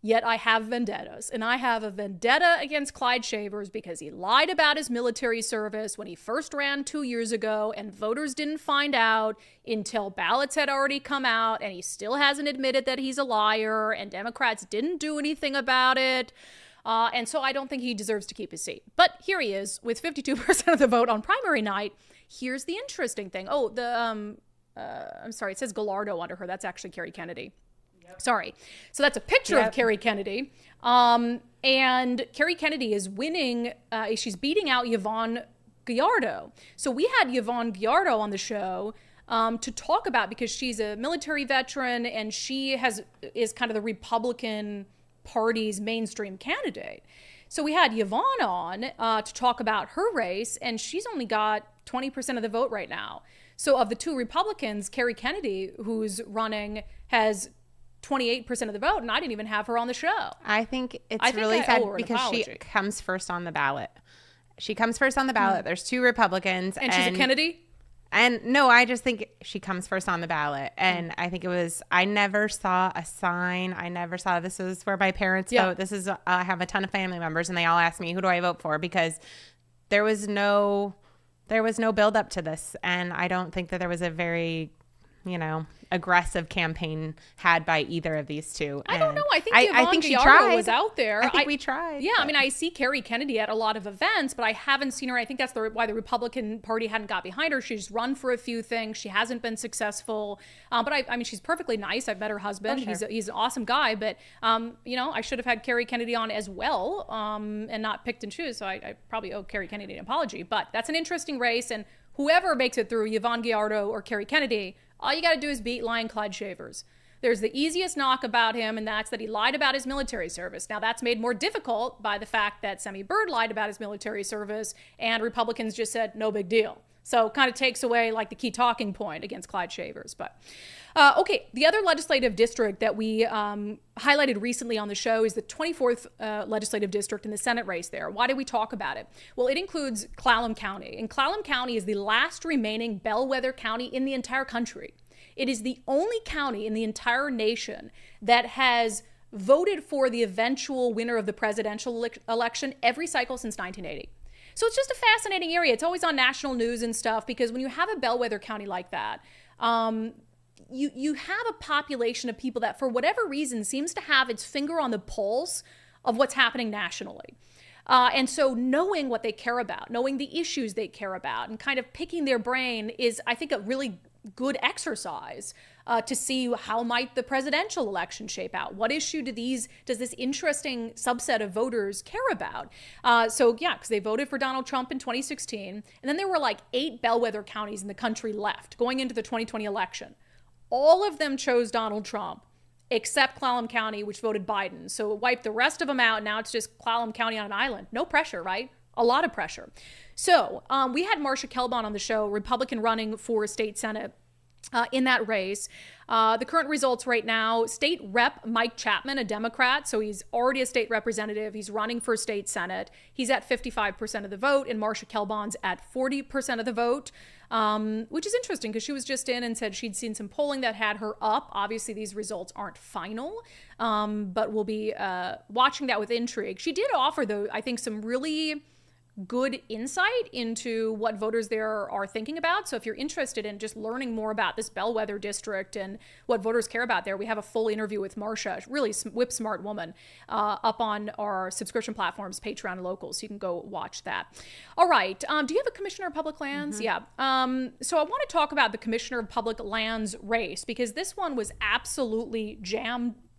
Yet I have vendettas, and I have a vendetta against Clyde Shavers because he lied about his military service when he first ran 2 years ago, and voters didn't find out until ballots had already come out, and he still hasn't admitted that he's a liar, and Democrats didn't do anything about it. And so I don't think he deserves to keep his seat. But here he is with 52% of the vote on primary night. Here's the interesting thing. Oh, I'm sorry, it says Gallardo under her. That's actually Kerry Kennedy. Sorry. So that's a picture of Kerry Kennedy. And Kerry Kennedy is winning. She's beating out Yvonne Gallardo. So we had Yvonne Gallardo on the show to talk about, because she's a military veteran and she is kind of the Republican Party's mainstream candidate. So we had Yvonne on to talk about her race, and she's only got 20% of the vote right now. So of the two Republicans, Kerry Kennedy, who's running, has 28% of the vote, and I didn't even have her on the show. I think it's really sad because apology. she comes first on the ballot. She comes first on the ballot. There's two Republicans. And she's a Kennedy? And no, I just think she comes first on the ballot. And I think I never saw a sign. I never saw, this is where my parents vote. This is, I have a ton of family members and they all ask me, who do I vote for? Because there was no build up to this. And I don't think that there was a very, aggressive campaign had by either of these two. I don't know. I think she Yvonne tried. was out there. I think we tried. Yeah, I mean, I see Kerry Kennedy at a lot of events, but I haven't seen her. I think that's why the Republican Party hadn't got behind her. She's run for a few things. She hasn't been successful. But I mean, she's perfectly nice. I've met her husband. Oh, sure. He's an awesome guy. But, I should have had Kerry Kennedy on as well and not picked and choose. So I probably owe Kerry Kennedy an apology. But that's an interesting race. And whoever makes it through, Yvonne Gallardo or Kerry Kennedy, all you got to do is beat Lion Clyde Shavers. There's the easiest knock about him, and that's that he lied about his military service. Now, that's made more difficult by the fact that Semi Bird lied about his military service, and Republicans just said, no big deal. So kind of takes away like the key talking point against Clyde Shavers. But okay, the other legislative district that we highlighted recently on the show is the 24th legislative district in the Senate race there. Why did we talk about it? Well, it includes Clallam County, and Clallam County is the last remaining bellwether county in the entire country. It is the only county in the entire nation that has voted for the eventual winner of the presidential election every cycle since 1980. So it's just a fascinating area. It's always on national news and stuff because when you have a bellwether county like that, you have a population of people that for whatever reason seems to have its finger on the pulse of what's happening nationally. And so knowing what they care about, knowing the issues they care about, and kind of picking their brain is, I think, a really good exercise to see how might the presidential election shape out. What issue does this interesting subset of voters care about? Because they voted for Donald Trump in 2016, and then there were like 8 bellwether counties in the country left going into the 2020 election. All of them chose Donald Trump, except Clallam County, which voted Biden. So it wiped the rest of them out. Now it's just Clallam County on an island. No pressure, right? A lot of pressure. So we had Marsha Kelbon on the show, Republican running for state Senate in that race. The current results right now, State Rep Mike Chapman, a Democrat, so he's already a state representative. He's running for state Senate. He's at 55% of the vote, and Marsha Kelbon's at 40% of the vote, which is interesting because she was just in and said she'd seen some polling that had her up. Obviously, these results aren't final, but we'll be watching that with intrigue. She did offer, though, I think, some really good insight into what voters there are thinking about. So if you're interested in just learning more about this bellwether district and what voters care about there, we have a full interview with Marsha, really whip smart woman, up on our subscription platforms, Patreon and Local, so you can go watch that. All right. Do you have a Commissioner of Public Lands? Mm-hmm. Yeah. So I want to talk about the Commissioner of Public Lands race because this one was absolutely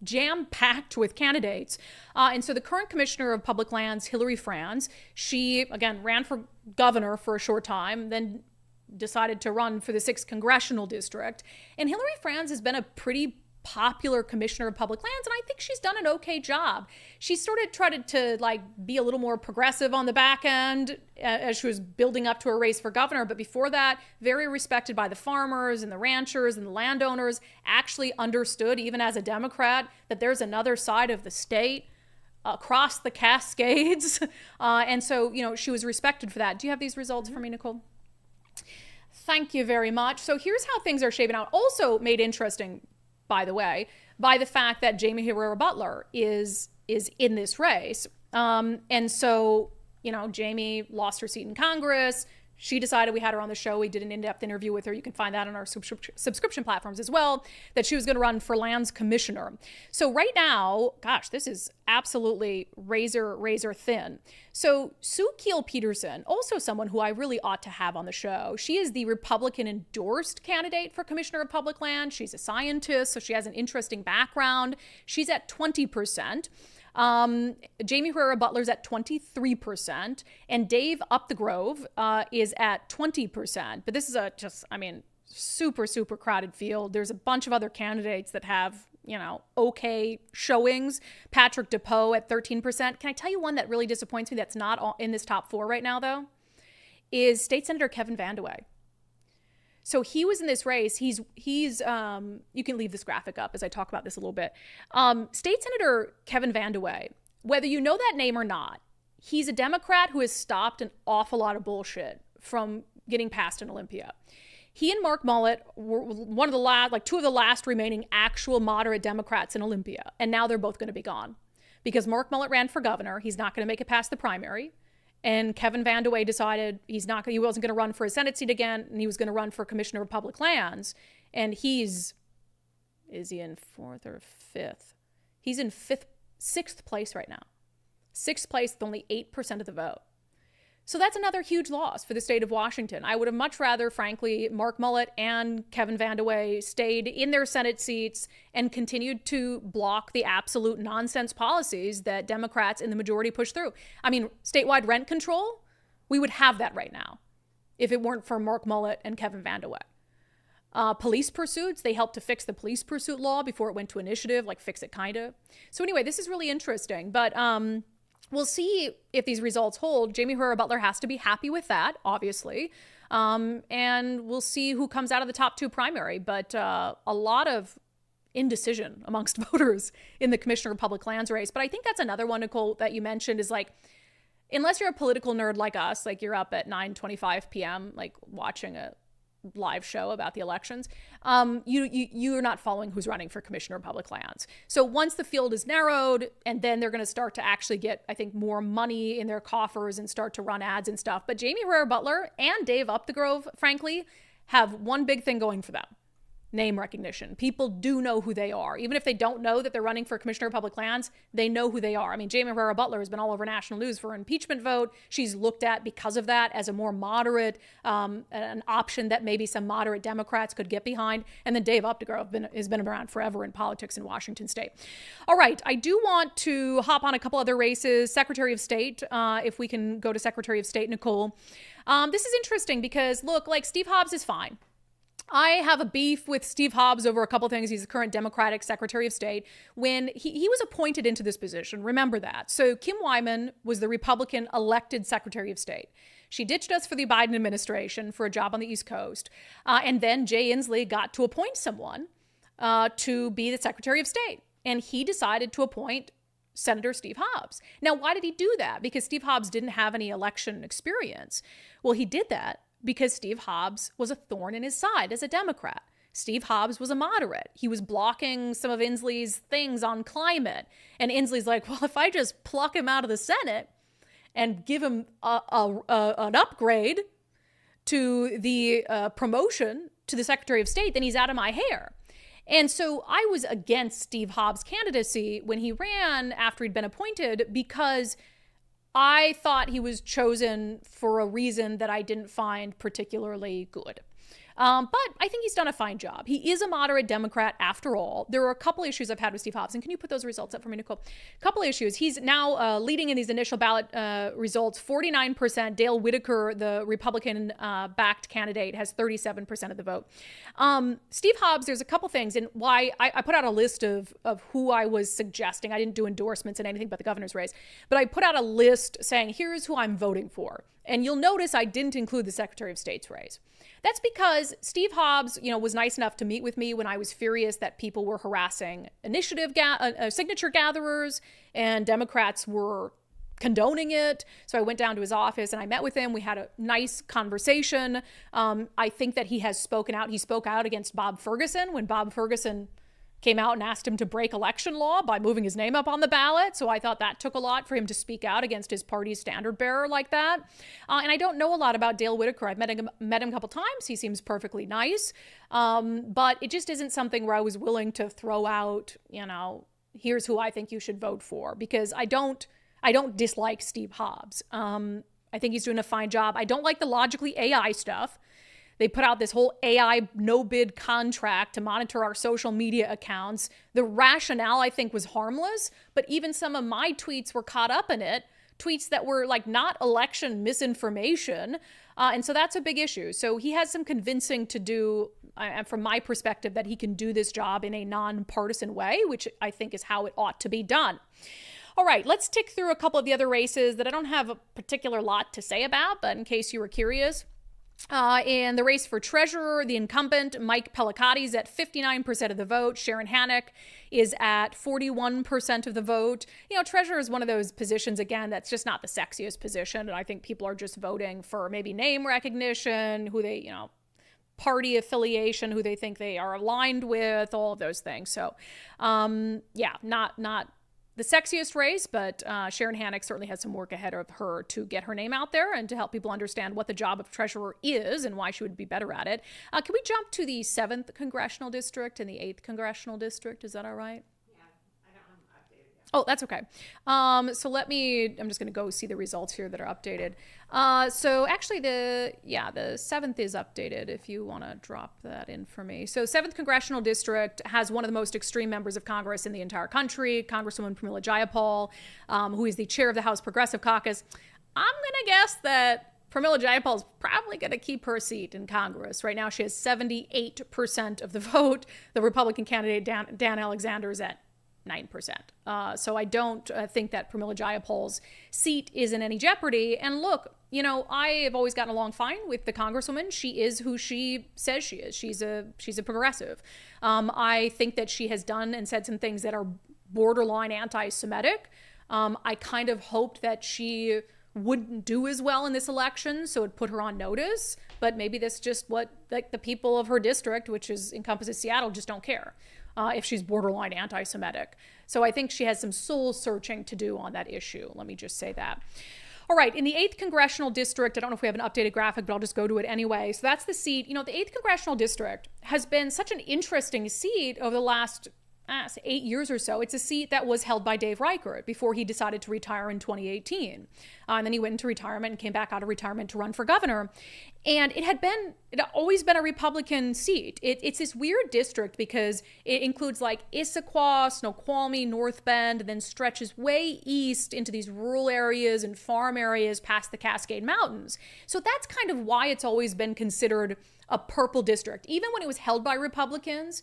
jam-packed with candidates. And so the current Commissioner of Public Lands, Hillary Franz, she, again, ran for governor for a short time, then decided to run for the 6th Congressional District. And Hillary Franz has been a pretty popular Commissioner of Public Lands, and I think she's done an okay job. She sort of tried to be a little more progressive on the back end as she was building up to her race for governor, but before that, very respected by the farmers and the ranchers and the landowners, actually understood, even as a Democrat, that there's another side of the state across the Cascades. And so, she was respected for that. Do you have these results for me, Nicole? Thank you very much. So here's how things are shaping out. Also made interesting, by the way, by the fact that Jamie Herrera Butler is in this race. And so, Jamie lost her seat in Congress. She decided, we had her on the show, we did an in-depth interview with her. You can find that on our subscription platforms as well, that she was going to run for Lands Commissioner. So right now, gosh, this is absolutely razor thin. So Sue Keel-Peterson, also someone who I really ought to have on the show. She is the Republican endorsed candidate for Commissioner of Public Land. She's a scientist, so she has an interesting background. She's at 20%. Jamie Herrera Butler's at 23%, and Dave Up the Grove is at 20%. But this is super, super crowded field. There's a bunch of other candidates that have, okay showings. Patrick DePoe at 13%. Can I tell you one that really disappoints me that's not in this top 4 right now, though? Is State Senator Kevin VanDeWeghe. So he was in this race. He's you can leave this graphic up as I talk about this a little bit. State Senator Kevin VanDeWeghe, whether you know that name or not, he's a Democrat who has stopped an awful lot of bullshit from getting passed in Olympia. He and Mark Mullet were one of the last, 2 of the last remaining actual moderate Democrats in Olympia. And now they're both going to be gone because Mark Mullet ran for governor. He's not going to make it past the primary. And Kevin VanDeWeghe decided he wasn't going to run for a Senate seat again, and he was going to run for Commissioner of Public Lands. And is he in 4th or 5th? He's in 6th place right now. 6th place with only 8% of the vote. So that's another huge loss for the state of Washington. I would have much rather, frankly, Mark Mullet and Kevin VanDeWeghe stayed in their Senate seats and continued to block the absolute nonsense policies that Democrats in the majority push through. I mean, statewide rent control, we would have that right now if it weren't for Mark Mullet and Kevin VanDeWeghe. Police pursuits, they helped to fix the police pursuit law before it went to initiative, fix it kind of. So anyway, this is really interesting, but we'll see if these results hold. Jamie Herrera Butler has to be happy with that, obviously. And we'll see who comes out of the top 2 primary. But a lot of indecision amongst voters in the Commissioner of Public Lands race. But I think that's another one, Nicole, that you mentioned is unless you're a political nerd like us, you're up at 9:25 p.m., watching a live show about the elections, you're not following who's running for Commissioner of Public Lands. So once the field is narrowed, and then they're going to start to actually get, I think, more money in their coffers and start to run ads and stuff. But Jamie Herrera Butler and Dave Upthegrove, frankly, have one big thing going for them. Name recognition. People do know who they are. Even if they don't know that they're running for Commissioner of Public Lands, they know who they are. I mean, Jamie Herrera Butler has been all over national news for an impeachment vote. She's looked at because of that as a more moderate, an option that maybe some moderate Democrats could get behind. And then Dave Upthegrove has been around forever in politics in Washington state. All right, I do want to hop on a couple other races. Secretary of State, if we can go to Secretary of State, Nicole. This is interesting because, look, Steve Hobbs is fine. I have a beef with Steve Hobbs over a couple things. He's the current Democratic Secretary of State. When he was appointed into this position, remember that. So Kim Wyman was the Republican elected Secretary of State. She ditched us for the Biden administration for a job on the East Coast. And then Jay Inslee got to appoint someone to be the Secretary of State. And he decided to appoint Senator Steve Hobbs. Now, why did he do that? Because Steve Hobbs didn't have any election experience. Well, he did that because Steve Hobbs was a thorn in his side as a Democrat. Steve Hobbs was a moderate. He was blocking some of Inslee's things on climate. And Inslee's like, well, if I just pluck him out of the Senate and give him an upgrade to the promotion to the Secretary of State, then he's out of my hair. And so I was against Steve Hobbs' candidacy when he ran after he'd been appointed because I thought he was chosen for a reason that I didn't find particularly good. But I think he's done a fine job. He is a moderate Democrat after all. There are a couple issues I've had with Steve Hobbs. And can you put those results up for me, Nicole? A couple issues. He's now leading in these initial ballot results, 49%. Dale Whitaker, the Republican-backed candidate, has 37% of the vote. Steve Hobbs, there's a couple things. And why I put out a list of who I was suggesting. I didn't do endorsements in anything but the governor's race. But I put out a list saying, here's who I'm voting for. And you'll notice I didn't include the Secretary of State's race. That's because Steve Hobbs, was nice enough to meet with me when I was furious that people were harassing signature gatherers and Democrats were condoning it. So I went down to his office and I met with him. We had a nice conversation. I think that he has spoken out. He spoke out against Bob Ferguson when Bob Ferguson came out and asked him to break election law by moving his name up on the ballot. So I thought that took a lot for him to speak out against his party's standard bearer like that. And I don't know a lot about Dale Whitaker. I've met him a couple times. He seems perfectly nice. But it just isn't something where I was willing to throw out, here's who I think you should vote for, because I don't dislike Steve Hobbs. I think he's doing a fine job. I don't like the Logically AI stuff. They put out this whole AI no-bid contract to monitor our social media accounts. The rationale, I think, was harmless, but even some of my tweets were caught up in it, tweets that were not election misinformation. And so that's a big issue. So he has some convincing to do from my perspective, that he can do this job in a nonpartisan way, which I think is how it ought to be done. All right, let's tick through a couple of the other races that I don't have a particular lot to say about, but in case you were curious. In the race for treasurer, the incumbent, Mike Pellicotty, is at 59% of the vote. Sharon Hannock is at 41% of the vote. You know, treasurer is one of those positions, again, that's just not the sexiest position. And I think people are just voting for maybe name recognition, who they, party affiliation, who they think they are aligned with, all of those things. So, yeah, not the sexiest race, but Sharon Hannock certainly has some work ahead of her to get her name out there and to help people understand what the job of treasurer is and why she would be better at it. Can we jump to the 7th Congressional District and the 8th Congressional District? Is that all right? Oh, that's okay. So I'm just going to go see the results here that are updated. So actually the 7th is updated if you want to drop that in for me. So 7th Congressional District has one of the most extreme members of Congress in the entire country, Congresswoman Pramila Jayapal, who is the chair of the House Progressive Caucus. I'm going to guess that Pramila Jayapal is probably going to keep her seat in Congress. Right now she has 78% of the vote. The Republican candidate, Dan Alexander, is at 9%. So I don't think that Pramila Jayapal's seat is in any jeopardy. And look, I have always gotten along fine with the Congresswoman. She is who she says she is. She's a progressive. I think that she has done and said some things that are borderline anti-Semitic. I kind of hoped that she wouldn't do as well in this election, so it put her on notice. But maybe that's just what the people of her district, which encompasses Seattle, just don't care. If she's borderline anti-Semitic. So I think she has some soul searching to do on that issue. Let me just say that. All right, in the 8th Congressional District, I don't know if we have an updated graphic, but I'll just go to it anyway. So that's the seat. The 8th Congressional District has been such an interesting seat over the last 8 years or so. It's a seat that was held by Dave Reichert before he decided to retire in 2018. And then he went into retirement and came back out of retirement to run for governor. And it had always been a Republican seat. It's this weird district because it includes like Issaquah, Snoqualmie, North Bend, and then stretches way east into these rural areas and farm areas past the Cascade Mountains. So that's kind of why it's always been considered a purple district. Even when it was held by Republicans,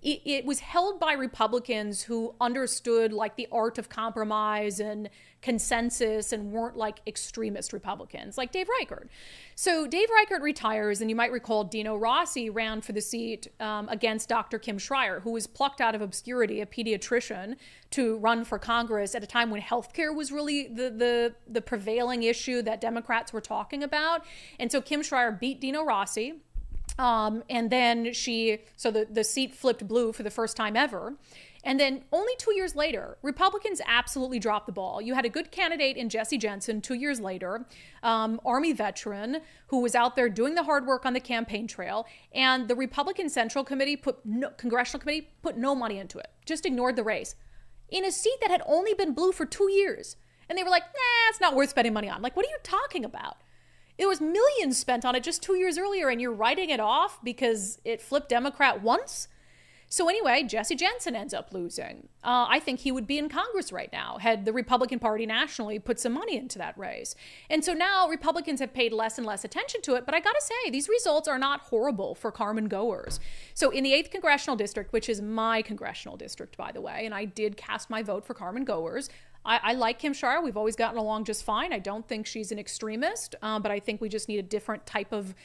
it was held by Republicans who understood like the art of compromise and consensus and weren't like extremist Republicans like Dave Reichert. So Dave Reichert retires, and you might recall Dino Rossi ran for the seat against Dr. Kim Schreier, who was plucked out of obscurity, a pediatrician, to run for Congress at a time when healthcare was really the prevailing issue that Democrats were talking about. And so Kim Schreier beat Dino Rossi. And then the seat flipped blue for the first time ever. And then only 2 years later, Republicans absolutely dropped the ball. You had a good candidate in Jesse Jensen 2 years later, Army veteran who was out there doing the hard work on the campaign trail. And the Republican Congressional Committee put no money into it, just ignored the race in a seat that had only been blue for 2 years. And they were like, nah, it's not worth spending money on. Like, what are you talking about? There was millions spent on it just 2 years earlier, and you're writing it off because it flipped Democrat once? So anyway, Jesse Jensen ends up losing. I think he would be in Congress right now had the Republican Party nationally put some money into that race. And so now Republicans have paid less and less attention to it. But I got to say, these results are not horrible for Carmen Goers. So in the 8th Congressional District, which is my congressional district, by the way, and I did cast my vote for Carmen Goers, I like Kim Schreier. We've always gotten along just fine. I don't think she's an extremist, but I think we just need a different type of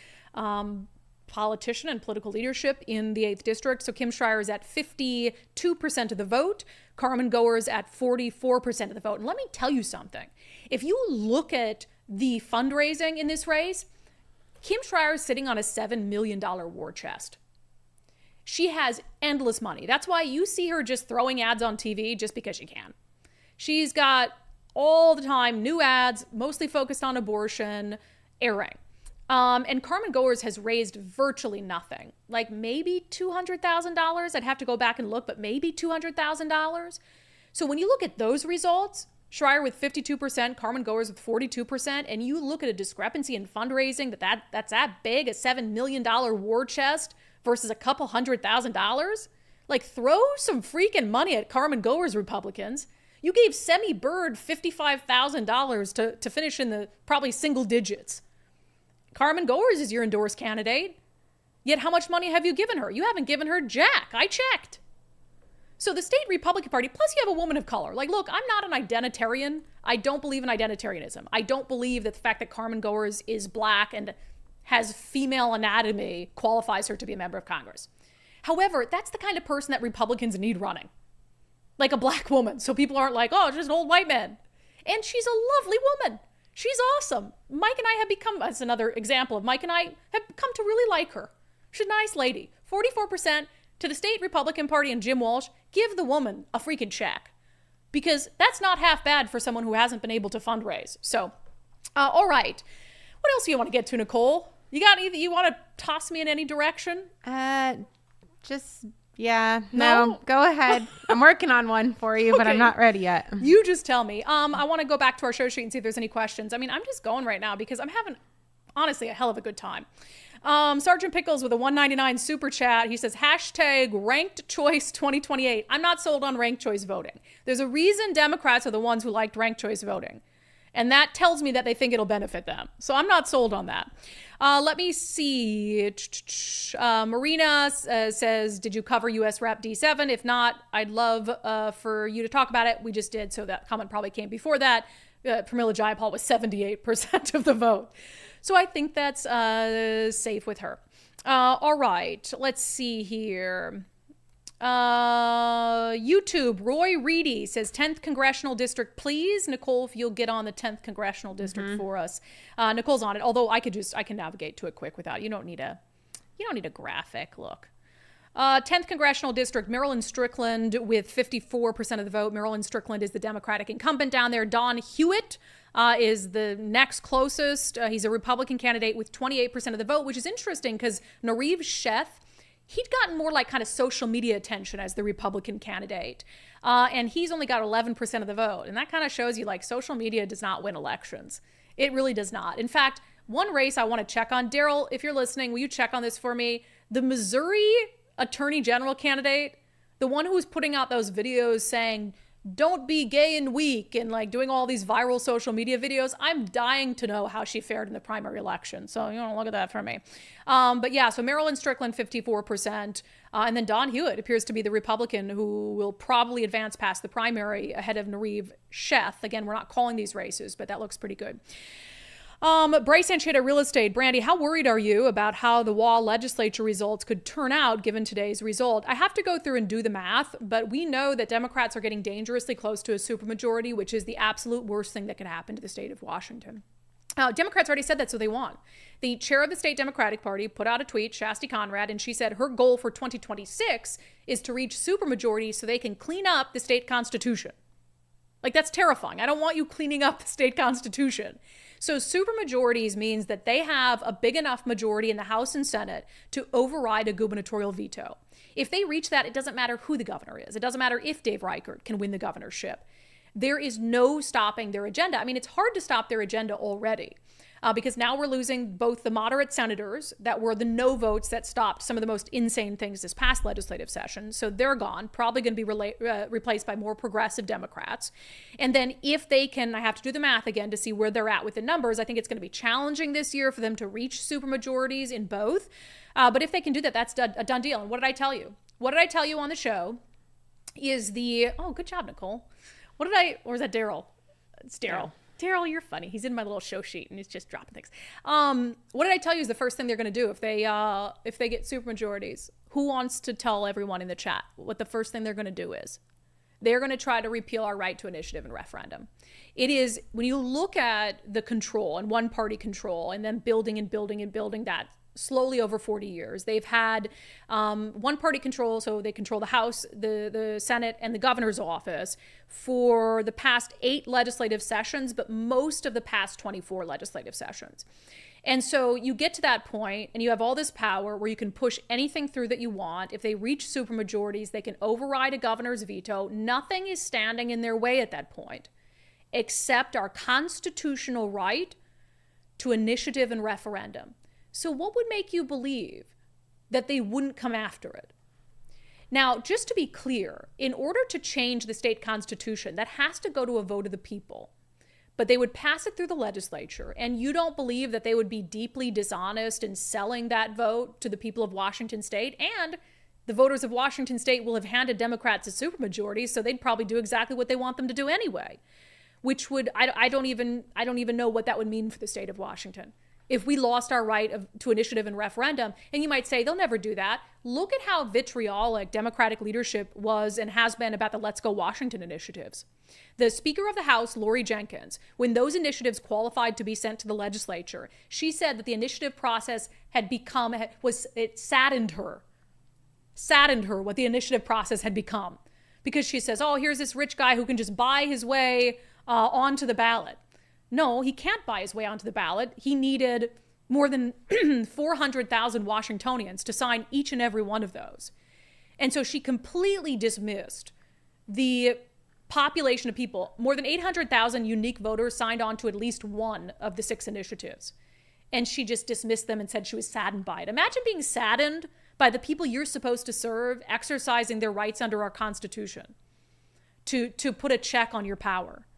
politician and political leadership in the 8th District. So Kim Schreier is at 52% of the vote. Carmen Goers at 44% of the vote. And let me tell you something. If you look at the fundraising in this race, Kim Schreier is sitting on a $7 million war chest. She has endless money. That's why you see her just throwing ads on TV just because she can. She's got all the time new ads, mostly focused on abortion, airing. And Carmen Goers has raised virtually nothing, like maybe $200,000. I'd have to go back and look, but maybe $200,000. So when you look at those results, Schreier with 52%, Carmen Goers with 42%, and you look at a discrepancy in fundraising that's that big, a $7 million war chest versus a couple $100,000, like throw some freaking money at Carmen Goers, Republicans. You gave Semi Bird $55,000 to finish in the probably single digits. Carmen Goers is your endorsed candidate. Yet how much money have you given her? You haven't given her jack. I checked. So the state Republican Party, plus you have a woman of color. Like, look, I'm not an identitarian. I don't believe in identitarianism. I don't believe that the fact that Carmen Goers is black and has female anatomy qualifies her to be a member of Congress. However, that's the kind of person that Republicans need running. Like a black woman. So people aren't like, oh, just an old white man. And she's a lovely woman. She's awesome. Mike and I have become, that's another example of Mike and I have come to really like her. She's a nice lady. 44% to the state Republican Party and Jim Walsh, give the woman a freaking check. Because that's not half bad for someone who hasn't been able to fundraise. So, all right. What else do you want to get to, Nicole? You got either, you want to toss me in any direction? No, go ahead. I'm working on one for you, but I'm not ready yet. You just tell me. I want to go back to our show sheet and see if there's any questions. I mean, I'm just going right now because I'm having, honestly, a hell of a good time. Sergeant Pickles with a $1.99 super chat. He says, hashtag ranked choice 2028. I'm not sold on ranked choice voting. There's a reason Democrats are the ones who liked ranked choice voting. And that tells me that they think it'll benefit them. So I'm not sold on that. Let me see. Marina says, did you cover U.S. Rep D7? If not, I'd love for you to talk about it. We just did, so that comment probably came before that. Pramila Jayapal was 78% of the vote. So I think that's safe with her. All right, let's see here. YouTube, Roy Reedy says 10th Congressional District, please. Nicole, if you'll get on the 10th Congressional District for us. Nicole's on it, although I can navigate to it quick without, you don't need a graphic. Look. 10th Congressional District, Marilyn Strickland with 54% of the vote. Marilyn Strickland is the Democratic incumbent down there. Don Hewitt is the next closest. He's a Republican candidate with 28% of the vote, which is interesting because Nariv Sheth, he'd gotten more like kind of social media attention as the Republican candidate. And he's only got 11% of the vote. And that kind of shows you like social media does not win elections. It really does not. In fact, one race I want to check on, Daryl, if you're listening, will you check on this for me? The Missouri Attorney General candidate, the one who was putting out those videos saying, don't be gay and weak, and like doing all these viral social media videos. I'm dying to know how she fared in the primary election. So you want to look at that for me. But yeah, so Marilyn Strickland, 54%. And then Don Hewitt appears to be the Republican who will probably advance past the primary ahead of Nariv Sheth. Again, we're not calling these races, but that looks pretty good. Bryce Ancheta Real Estate. Brandi, how worried are you about how the Wall legislature results could turn out given today's result? I have to go through and do the math, but we know that Democrats are getting dangerously close to a supermajority, which is the absolute worst thing that could happen to the state of Washington. Democrats already said that, so they won. The chair of the state Democratic Party put out a tweet, Shasti Conrad, and she said her goal for 2026 is to reach supermajority so they can clean up the state constitution. Like, that's terrifying. I don't want you cleaning up the state constitution. So supermajorities means that they have a big enough majority in the House and Senate to override a gubernatorial veto. If they reach that, it doesn't matter who the governor is. It doesn't matter if Dave Reichert can win the governorship. There is no stopping their agenda. I mean, it's hard to stop their agenda already because now we're losing both the moderate senators that were the no votes that stopped some of the most insane things this past legislative session. So they're gone, probably going to be replaced by more progressive Democrats. And then if they can, I have to do the math again to see where they're at with the numbers. I think it's going to be challenging this year for them to reach supermajorities in both. But if they can do that, that's a done deal. And what did I tell you? What did I tell you on the show is oh, good job, Nicole. Or is that Daryl? It's Daryl. Daryl, you're funny. He's in my little show sheet and he's just dropping things. What did I tell you is the first thing they're going to do if they get supermajorities? Who wants to tell everyone in the chat what the first thing they're going to do is? They're going to try to repeal our right to initiative and referendum. It is, when you look at the control and one party control and then building and building and building that slowly over 40 years. They've had one party control, so they control the House, the Senate, and the governor's office for the past 8 legislative sessions, but most of the past 24 legislative sessions. And so you get to that point and you have all this power where you can push anything through that you want. If they reach supermajorities, they can override a governor's veto. Nothing is standing in their way at that point, except our constitutional right to initiative and referendum. So what would make you believe that they wouldn't come after it? Now, just to be clear, in order to change the state constitution, that has to go to a vote of the people. but they would pass it through the legislature. And you don't believe that they would be deeply dishonest in selling that vote to the people of Washington state. And the voters of Washington state will have handed Democrats a supermajority, so they'd probably do exactly what they want them to do anyway, which would, I don't even know what that would mean for the state of Washington. If we lost our right to initiative and referendum, and you might say they'll never do that. Look at how vitriolic Democratic leadership was and has been about the Let's Go Washington initiatives. The Speaker of the House, Lori Jenkins, when those initiatives qualified to be sent to the legislature, she said that the initiative process it saddened her what the initiative process had become. Because she says, oh, here's this rich guy who can just buy his way onto the ballot. No, he can't buy his way onto the ballot. He needed more than 400,000 Washingtonians to sign each and every one of those. And so she completely dismissed the population of people. More than 800,000 unique voters signed on to at least one of the 6 initiatives. And she just dismissed them and said she was saddened by it. Imagine being saddened by the people you're supposed to serve exercising their rights under our Constitution to put a check on your power.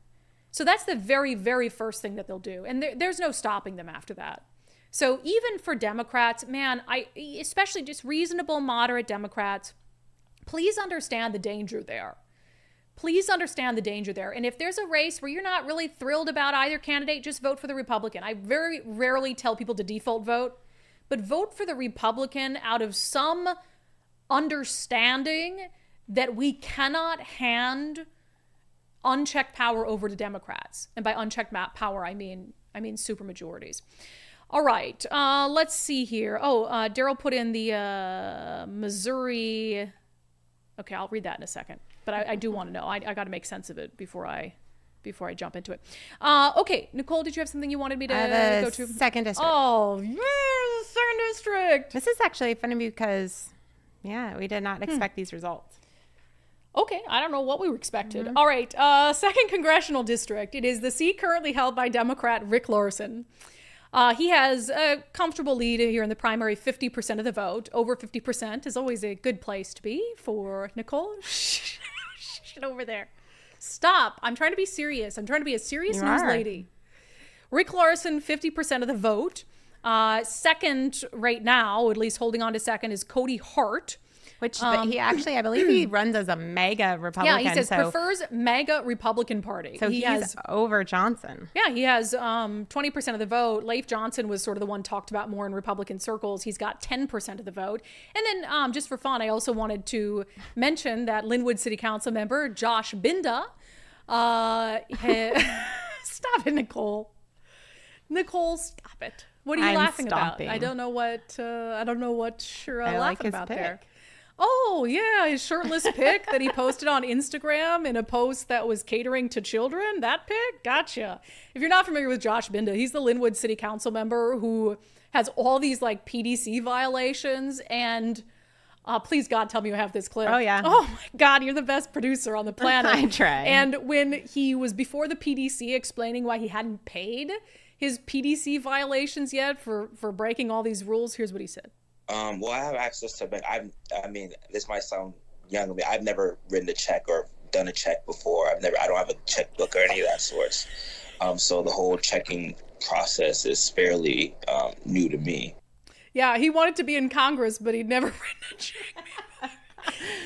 So that's the very, very first thing that they'll do. And there's no stopping them after that. So even for Democrats, man, especially just reasonable, moderate Democrats, please understand the danger there. Please understand the danger there. And if there's a race where you're not really thrilled about either candidate, just vote for the Republican. I very rarely tell people to default vote, but vote for the Republican out of some understanding that we cannot hand unchecked power over to Democrats. And by unchecked power, I mean supermajorities. All right, let's see here. Daryl put in the Missouri. Okay, I'll read that in a second. But I do want to know. I got to make sense of it before I jump into it. Okay, Nicole, did you have something you wanted me to go to? Second district. Oh, yeah, the second district. This is actually funny because, we did not expect these results. Okay, I don't know what we were expected. All right, second congressional district. It is the seat currently held by Democrat Rick Larsen. He has a comfortable lead here in the primary, 50% of the vote. Over 50% is always a good place to be for Nicole. Shh, over there. Stop. I'm trying to be serious. I'm trying to be a serious news lady. Rick Larsen, 50% of the vote. Second right now, at least holding on to second, is Cody Hart. Which he actually, I believe he runs as a MAGA Republican. Yeah, he says prefers MAGA Republican Party. So he's over Johnson. Yeah, he has 20% of the vote. Leif Johnson was sort of the one talked about more in Republican circles. He's got 10% of the vote. And then just for fun, I also wanted to mention that Linwood City Council member Josh Binda. Stop it, Nicole. Nicole, stop it. What are you laughing about? I don't know what you're laughing about there. Oh, yeah, his shirtless pic that he posted on Instagram in a post that was catering to children. That pic? Gotcha. If you're not familiar with Josh Binda, he's the Linwood City Council member who has all these like PDC violations. And please, God, tell me you have this clip. Oh, yeah. Oh, my God, you're the best producer on the planet. I try. And when he was before the PDC explaining why he hadn't paid his PDC violations yet for breaking all these rules, here's what he said. Well, I have access to bank. I mean, this might sound young of me. I've never written a check or done a check before. I don't have a checkbook or any of that sorts. So the whole checking process is fairly new to me. Yeah, he wanted to be in Congress, but he'd never written a check.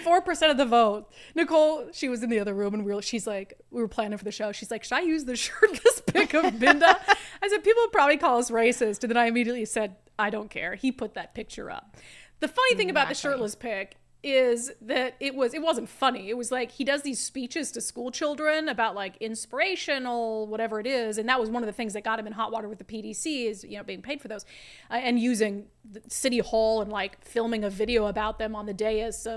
4% of the vote. Nicole, she was in the other room and we were planning for the show. She's like, should I use the shirtless pic of Binda? I said, people would probably call us racist. And then I immediately said, I don't care. He put that picture up. The funny thing about the shirtless pic is that it wasn't funny. It was like he does these speeches to school children about like inspirational, whatever it is. And that was one of the things that got him in hot water with the PDC is, being paid for those and using the City Hall and like filming a video about them on the dais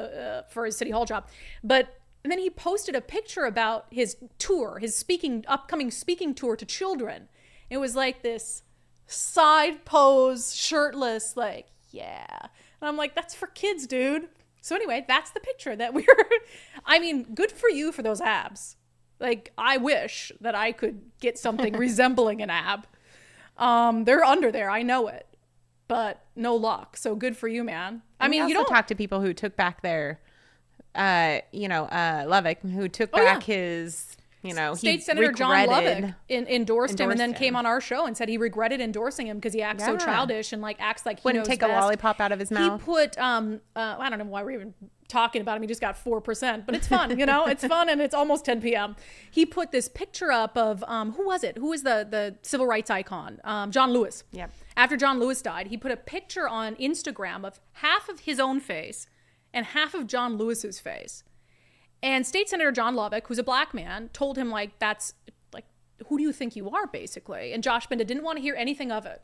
for his City Hall job. And then he posted a picture about his tour, his upcoming speaking tour to children. It was like this side pose, shirtless, like, yeah. And I'm like, that's for kids, dude. So anyway, that's the picture that good for you for those abs. Like, I wish that I could get something resembling an ab. They're under there. I know it, but no luck. So good for you, man. You don't talk to people who took back their, Lovick, who took back his You know, State Senator John Lovick endorsed him and then came on our show and said he regretted endorsing him because he acts so childish and like acts like he wouldn't knows take best. a lollipop out of his mouth. He put I don't know why we're even talking about him. He just got 4%, but it's fun, you know, it's fun, and it's almost 10 p.m. He put this picture up of who was it? Who was the civil rights icon? John Lewis. Yep. After John Lewis died, he put a picture on Instagram of half of his own face and half of John Lewis's face. And State Senator John Lovick, who's a black man, told him, like, that's, like, who do you think you are, basically? And Josh Binda didn't want to hear anything of it.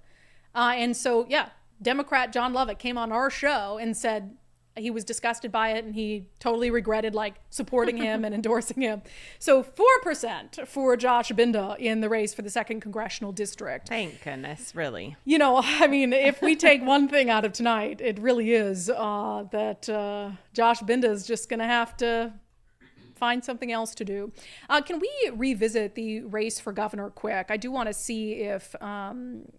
And so, yeah, Democrat John Lovick came on our show and said he was disgusted by it and he totally regretted, like, supporting him and endorsing him. So 4% for Josh Binda in the race for the 2nd Congressional District. Thank goodness, really. You know, I mean, if we take one thing out of tonight, it really is that Josh Binda is just going to have to find something else to do. Can we revisit the race for governor quick? I do want to see if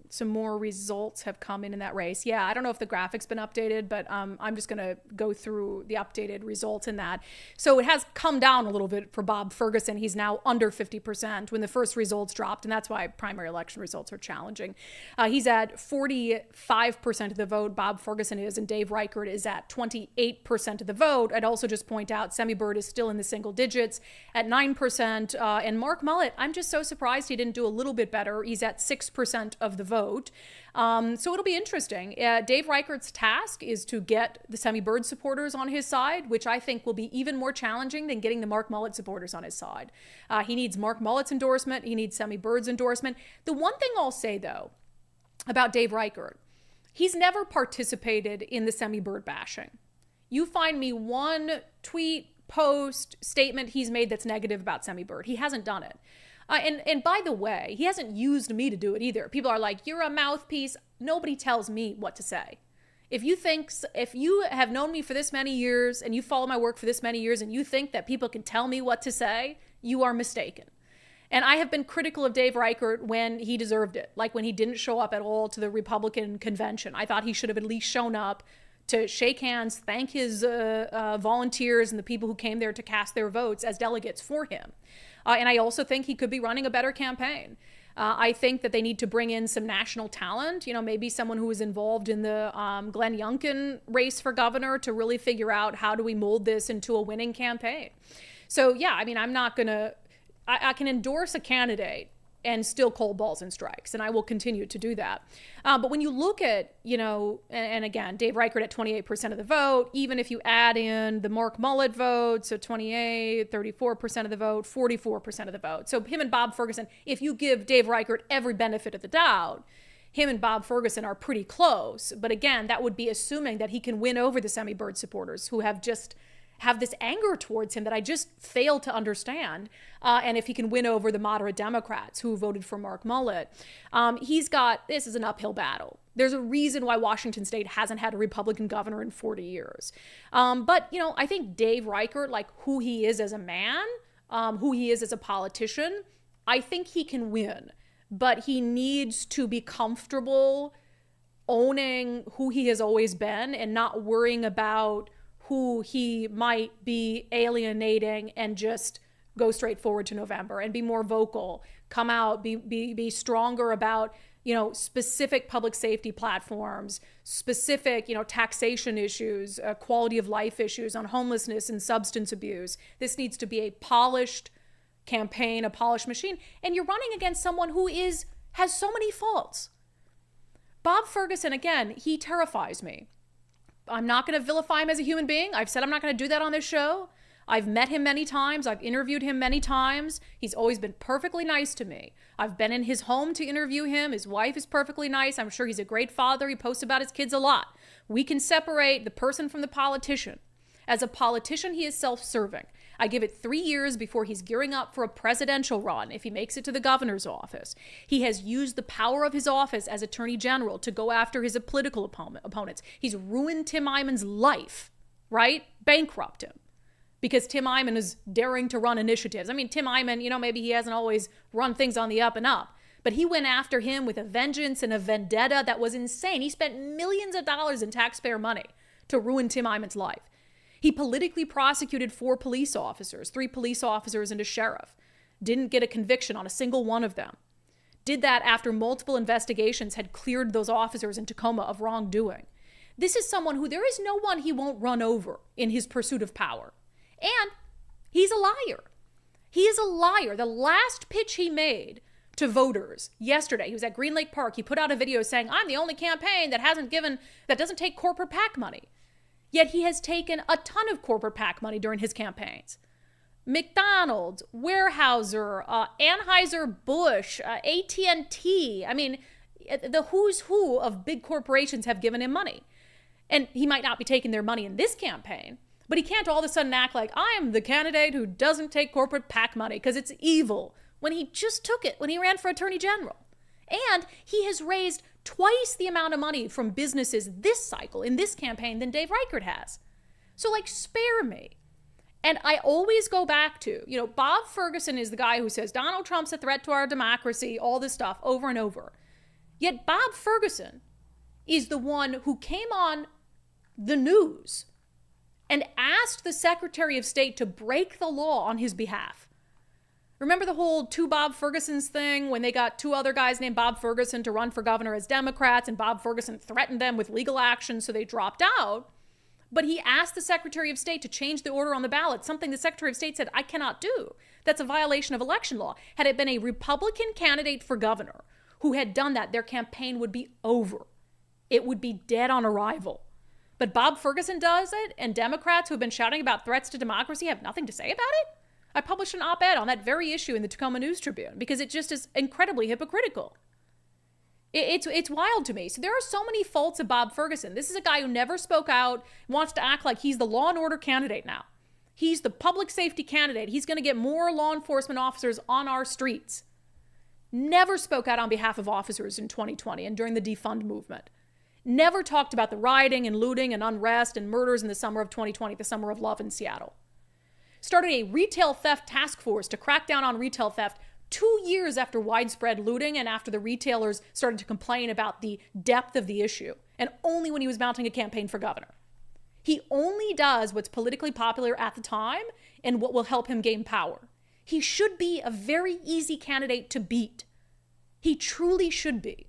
some more results have come in that race. Yeah, I don't know if the graphic's been updated, but I'm just going to go through the updated results in that. So it has come down a little bit for Bob Ferguson. He's now under 50% when the first results dropped, and that's why primary election results are challenging. He's at 45% of the vote, Bob Ferguson is, and Dave Reichert is at 28% of the vote. I'd also just point out Semi Bird is still in the single digits at 9%. And Mark Mullet, I'm just so surprised he didn't do a little bit better. He's at 6% of the vote. So it'll be interesting. Dave Reichert's task is to get the Semi Bird supporters on his side, which I think will be even more challenging than getting the Mark Mullet supporters on his side. He needs Mark Mullet's endorsement. He needs Semi Bird's endorsement. The one thing I'll say, though, about Dave Reichert, he's never participated in the Semi Bird bashing. You find me one tweet, post, statement he's made that's negative about Semi Bird. He hasn't done it. And by the way, he hasn't used me to do it either. People are like, you're a mouthpiece. Nobody tells me what to say. If you have known me for this many years and you follow my work for this many years and you think that people can tell me what to say, you are mistaken. And I have been critical of Dave Reichert when he deserved it, like when he didn't show up at all to the Republican convention. I thought he should have at least shown up to shake hands, thank his volunteers and the people who came there to cast their votes as delegates for him. And I also think he could be running a better campaign. I think that they need to bring in some national talent, you know, maybe someone who was involved in the Glenn Youngkin race for governor to really figure out how do we mold this into a winning campaign. So, yeah, I mean, I'm not going to, I can endorse a candidate and still call balls and strikes, and I will continue to do that. But when you look at, you know, and again, Dave Reichert at 28% of the vote, even if you add in the Mark Mullet vote, so 28, 34% of the vote, 44% of the vote. So him and Bob Ferguson, if you give Dave Reichert every benefit of the doubt, him and Bob Ferguson are pretty close. But again, that would be assuming that he can win over the Semi Bird supporters who have this anger towards him that I just fail to understand. And if he can win over the moderate Democrats who voted for Mark Mullet, this is an uphill battle. There's a reason why Washington State hasn't had a Republican governor in 40 years. But, you know, I think Dave Reichert, like who he is as a man, who he is as a politician, I think he can win. But he needs to be comfortable owning who he has always been and not worrying about who he might be alienating and just go straight forward to November and be more vocal, come out, be stronger about, you know, specific public safety platforms, specific, you know, taxation issues, quality of life issues on homelessness and substance abuse. This needs to be a polished campaign, a polished machine. And you're running against someone who has so many faults. Bob Ferguson, again, he terrifies me. I'm not going to vilify him as a human being. I've said I'm not going to do that on this show. I've met him many times. I've interviewed him many times. He's always been perfectly nice to me. I've been in his home to interview him. His wife is perfectly nice. I'm sure he's a great father. He posts about his kids a lot. We can separate the person from the politician. As a politician, he is self-serving. I give it 3 years before he's gearing up for a presidential run if he makes it to the governor's office. He has used the power of his office as attorney general to go after his political opponents. He's ruined Tim Eyman's life, right? Bankrupt him. Because Tim Eyman is daring to run initiatives. I mean, Tim Eyman, you know, maybe he hasn't always run things on the up and up, but he went after him with a vengeance and a vendetta that was insane. He spent millions of dollars in taxpayer money to ruin Tim Eyman's life. He politically prosecuted 4 police officers, 3 police officers and a sheriff. didn't get a conviction on a single one of them. Did that after multiple investigations had cleared those officers in Tacoma of wrongdoing. This is someone who there is no one he won't run over in his pursuit of power. And he's a liar. He is a liar. The last pitch he made to voters yesterday, he was at Green Lake Park. He put out a video saying, I'm the only campaign that doesn't take corporate PAC money. Yet he has taken a ton of corporate PAC money during his campaigns. McDonald's, Weyerhaeuser, Anheuser-Busch, AT&T. I mean, the who's who of big corporations have given him money. And he might not be taking their money in this campaign, but he can't all of a sudden act like I am the candidate who doesn't take corporate PAC money because it's evil, when he just took it when he ran for attorney general. And he has raised twice the amount of money from businesses this cycle in this campaign than Dave Reichert has. So spare me. And I always go back to, Bob Ferguson is the guy who says Donald Trump's a threat to our democracy, all this stuff over and over. Yet Bob Ferguson is the one who came on the news and asked the Secretary of State to break the law on his behalf. Remember the whole two Bob Fergusons thing when they got two other guys named Bob Ferguson to run for governor as Democrats, and Bob Ferguson threatened them with legal action, so they dropped out. But he asked the Secretary of State to change the order on the ballot, something the Secretary of State said, I cannot do. That's a violation of election law. Had it been a Republican candidate for governor who had done that, their campaign would be over. It would be dead on arrival. But Bob Ferguson does it, and Democrats who have been shouting about threats to democracy have nothing to say about it? I published an op-ed on that very issue in the Tacoma News Tribune because it just is incredibly hypocritical. It's wild to me. So there are so many faults of Bob Ferguson. This is a guy who never spoke out, wants to act like he's the law and order candidate now. He's the public safety candidate. He's going to get more law enforcement officers on our streets. Never spoke out on behalf of officers in 2020 and during the defund movement. Never talked about the rioting and looting and unrest and murders in the summer of 2020, the summer of love in Seattle. Started a retail theft task force to crack down on retail theft 2 years after widespread looting and after the retailers started to complain about the depth of the issue, and only when he was mounting a campaign for governor. He only does what's politically popular at the time and what will help him gain power. He should be a very easy candidate to beat. He truly should be.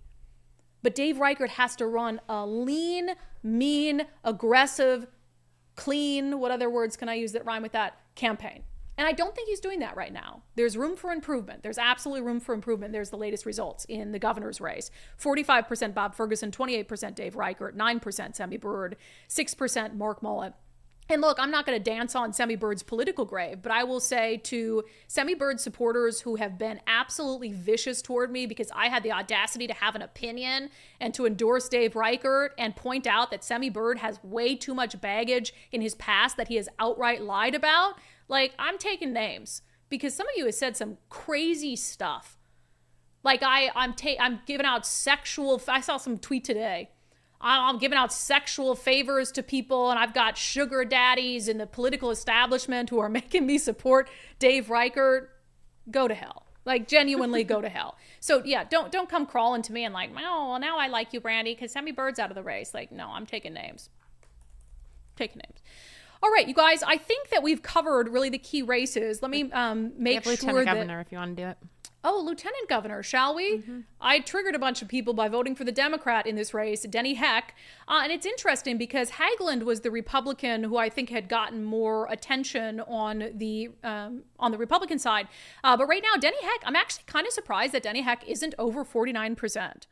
But Dave Reichert has to run a lean, mean, aggressive, clean, what other words can I use that rhyme with that, campaign. And I don't think he's doing that right now. There's room for improvement. There's absolutely room for improvement. There's the latest results in the governor's race. 45% Bob Ferguson, 28% Dave Reichert, 9% Semi Bird, 6% Mark Mullet. And look, I'm not going to dance on Semi Bird's political grave, but I will say to Semi Bird supporters who have been absolutely vicious toward me because I had the audacity to have an opinion and to endorse Dave Reichert and point out that Semi Bird has way too much baggage in his past that he has outright lied about. I'm taking names because some of you have said some crazy stuff. I'm giving out I saw some tweet today. I'm giving out sexual favors to people, and I've got sugar daddies in the political establishment who are making me support Dave Reichert. Go to hell. Genuinely go to hell. So yeah, don't come crawling to me and well, now I like you, Brandi, because Semi Bird's out of the race. No, I'm taking names. All right, you guys, I think that we've covered really the key races. Let me make sure Lieutenant Governor, if you want to do it. Oh, Lieutenant Governor, shall we? Mm-hmm. I triggered a bunch of people by voting for the Democrat in this race, Denny Heck. And it's interesting because Hageland was the Republican who I think had gotten more attention on the Republican side. But right now, Denny Heck, I'm actually kind of surprised that Denny Heck isn't over 49%.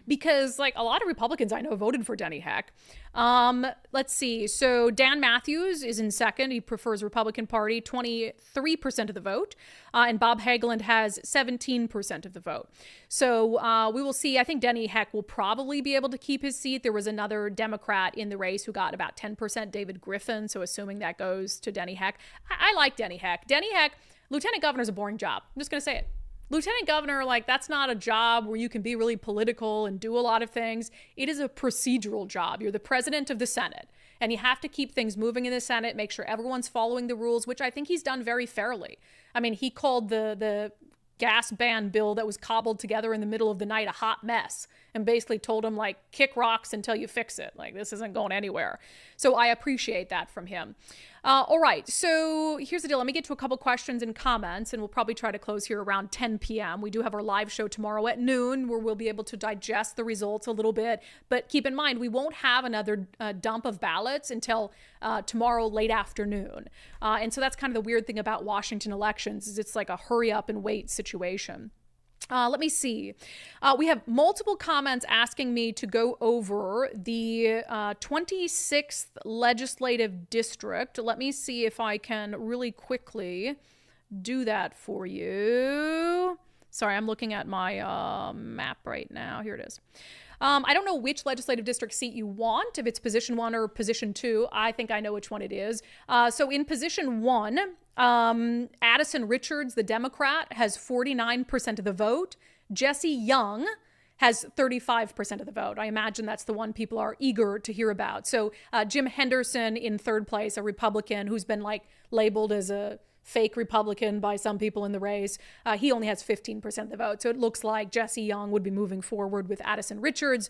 Because a lot of Republicans I know voted for Denny Heck. Let's see. So Dan Matthews is in second. He prefers Republican Party, 23% of the vote. And Bob Hageland has 17% of the vote. So we will see. I think Denny Heck will probably be able to keep his seat. There was another Democrat in the race who got about 10%, David Griffin. So assuming that goes to Denny Heck. I like Denny Heck. Denny Heck, Lieutenant Governor is a boring job. I'm just going to say it. Lieutenant Governor, that's not a job where you can be really political and do a lot of things. It is a procedural job. You're the president of the Senate, and you have to keep things moving in the Senate, make sure everyone's following the rules, which I think he's done very fairly. I mean, he called the gas ban bill that was cobbled together in the middle of the night a hot mess and basically told him, kick rocks until you fix it. This isn't going anywhere. So I appreciate that from him. All right, so here's the deal. Let me get to a couple questions and comments, and we'll probably try to close here around 10 p.m. We do have our live show tomorrow at noon where we'll be able to digest the results a little bit. But keep in mind, we won't have another dump of ballots until tomorrow late afternoon. And so that's kind of the weird thing about Washington elections is it's like a hurry up and wait situation. Let me see. We have multiple comments asking me to go over the 26th legislative district. Let me see if I can really quickly do that for you. Sorry, I'm looking at my map right now. Here it is. I don't know which legislative district seat you want, if it's position 1 or position 2. I think I know which one it is. So in position 1, Addison Richards, the Democrat, has 49% of the vote. Jesse Young has 35% of the vote. I imagine that's the one people are eager to hear about. So Jim Henderson in third place, a Republican who's been like labeled as a fake Republican by some people in the race. He only has 15% of the vote. So it looks like Jesse Young would be moving forward with Addison Richards.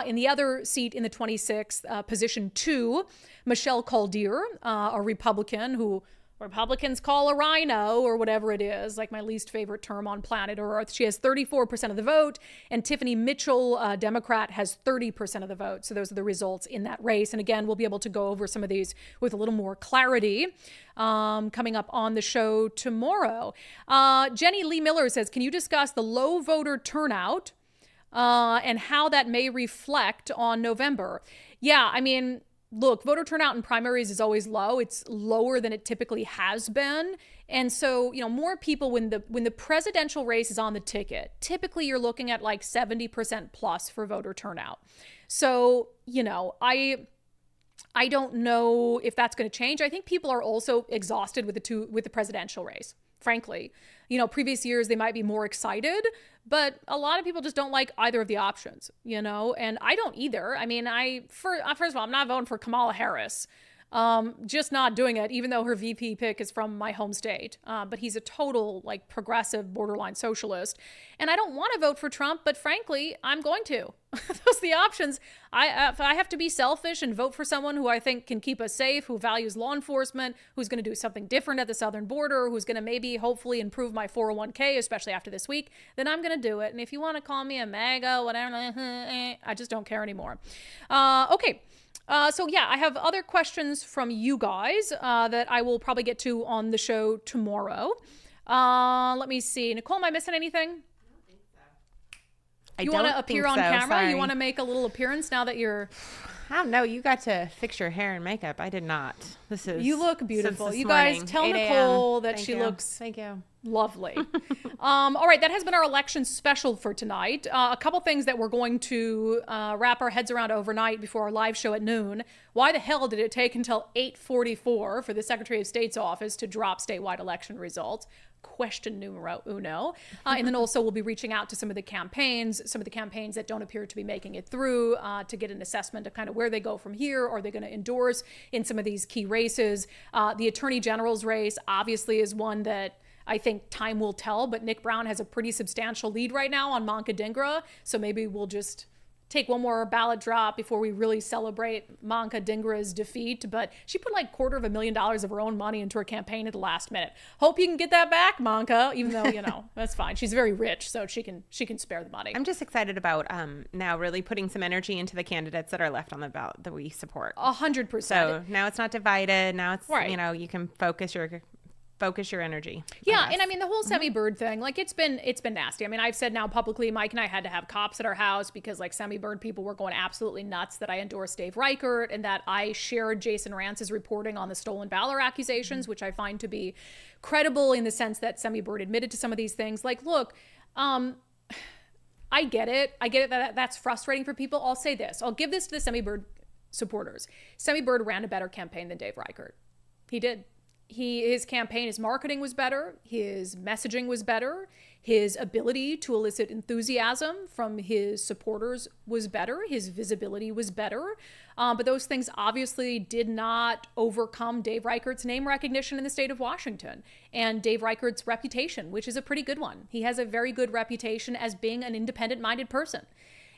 In the other seat in the 26th, position 2, Michelle Caldier, a Republican who Republicans call a rhino or whatever it is, like my least favorite term on planet Earth. She has 34% of the vote, and Tiffany Mitchell, Democrat, has 30% of the vote. So those are the results in that race. And again, we'll be able to go over some of these with a little more clarity coming up on the show tomorrow. Jenny Lee Miller says, can you discuss the low voter turnout and how that may reflect on November? Yeah, I mean, look, voter turnout in primaries is always low. It's lower than it typically has been. And so, more people when the presidential race is on the ticket, typically you're looking at like 70% plus for voter turnout. So, I don't know if that's going to change. I think people are also exhausted with the presidential race. Frankly, previous years they might be more excited, but a lot of people just don't like either of the options, and I don't either. I mean, first of all, I'm not voting for Kamala Harris. Just not doing it, even though her VP pick is from my home state. But he's a total like progressive borderline socialist. And I don't want to vote for Trump, but frankly, I'm going to. Those are the options. I have to be selfish and vote for someone who I think can keep us safe, who values law enforcement, who's going to do something different at the southern border, who's going to maybe hopefully improve my 401k, especially after this week, then I'm going to do it. And if you want to call me a MAGA, whatever, I just don't care anymore. Okay. So yeah, I have other questions from you guys that I will probably get to on the show tomorrow. Let me see. Nicole, am I missing anything? You want to appear on camera? Sorry. You want to make a little appearance now that you're... I don't know. You got to fix your hair and makeup. I did not. You look beautiful. You guys tell Nicole that she looks lovely. All right. That has been our election special for tonight. A couple things that we're going to wrap our heads around overnight before our live show at noon. Why the hell did it take until 8:44 for the Secretary of State's office to drop statewide election results? Question numero uno. And then also we'll be reaching out to some of the campaigns that don't appear to be making it through to get an assessment of kind of where they go from here. Are they going to endorse in some of these key races? The Attorney General's race obviously is one that I think time will tell, but Nick Brown has a pretty substantial lead right now on Manka Dhingra. So maybe we'll just take one more ballot drop before we really celebrate Manka Dhingra's defeat. But she put like $250,000 of her own money into her campaign at the last minute. Hope you can get that back, Manka, even though, that's fine. She's very rich, so she can spare the money. I'm just excited about now really putting some energy into the candidates that are left on the ballot that we support. 100%. So now it's not divided. Now it's, right. You can focus your energy. Yeah, and I mean the whole Semi Bird thing, like it's been nasty. I mean, I've said now publicly, Mike and I had to have cops at our house because like Semi Bird people were going absolutely nuts that I endorsed Dave Reichert and that I shared Jason Rance's reporting on the stolen valor accusations, which I find to be credible in the sense that Semi Bird admitted to some of these things. Like, look, I get it. That's frustrating for people. I'll say this. I'll give this to the Semi Bird supporters. Semi Bird ran a better campaign than Dave Reichert. He did. His campaign, his marketing was better. His messaging was better. His ability to elicit enthusiasm from his supporters was better. His visibility was better. But those things obviously did not overcome Dave Reichert's name recognition in the state of Washington and Dave Reichert's reputation, which is a pretty good one. He has a very good reputation as being an independent-minded person.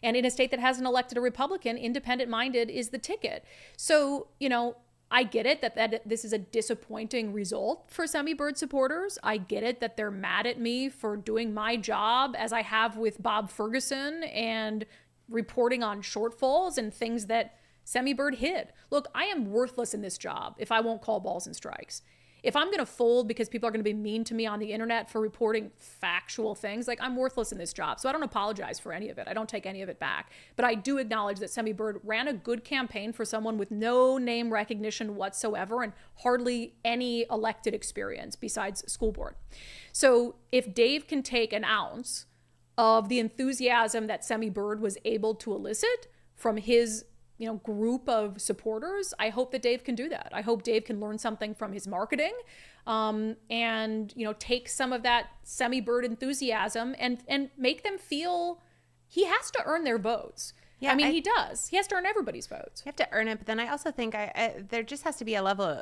And in a state that hasn't elected a Republican, independent-minded is the ticket. So, I get it that this is a disappointing result for Semi Bird supporters. I get it that they're mad at me for doing my job as I have with Bob Ferguson and reporting on shortfalls and things that Semi Bird hid. Look, I am worthless in this job if I won't call balls and strikes. If I'm going to fold because people are going to be mean to me on the internet for reporting factual things, like, I'm worthless in this job. So I don't apologize for any of it. I don't take any of it back. But I do acknowledge that Semi Bird ran a good campaign for someone with no name recognition whatsoever and hardly any elected experience besides school board. So if Dave can take an ounce of the enthusiasm that Semi Bird was able to elicit from his group of supporters, I hope that Dave can do that. I hope Dave can learn something from his marketing, and take some of that Semi Bird enthusiasm and make them feel he has to earn their votes. Yeah, he does. He has to earn everybody's votes. You have to earn it, but then I also think there just has to be a level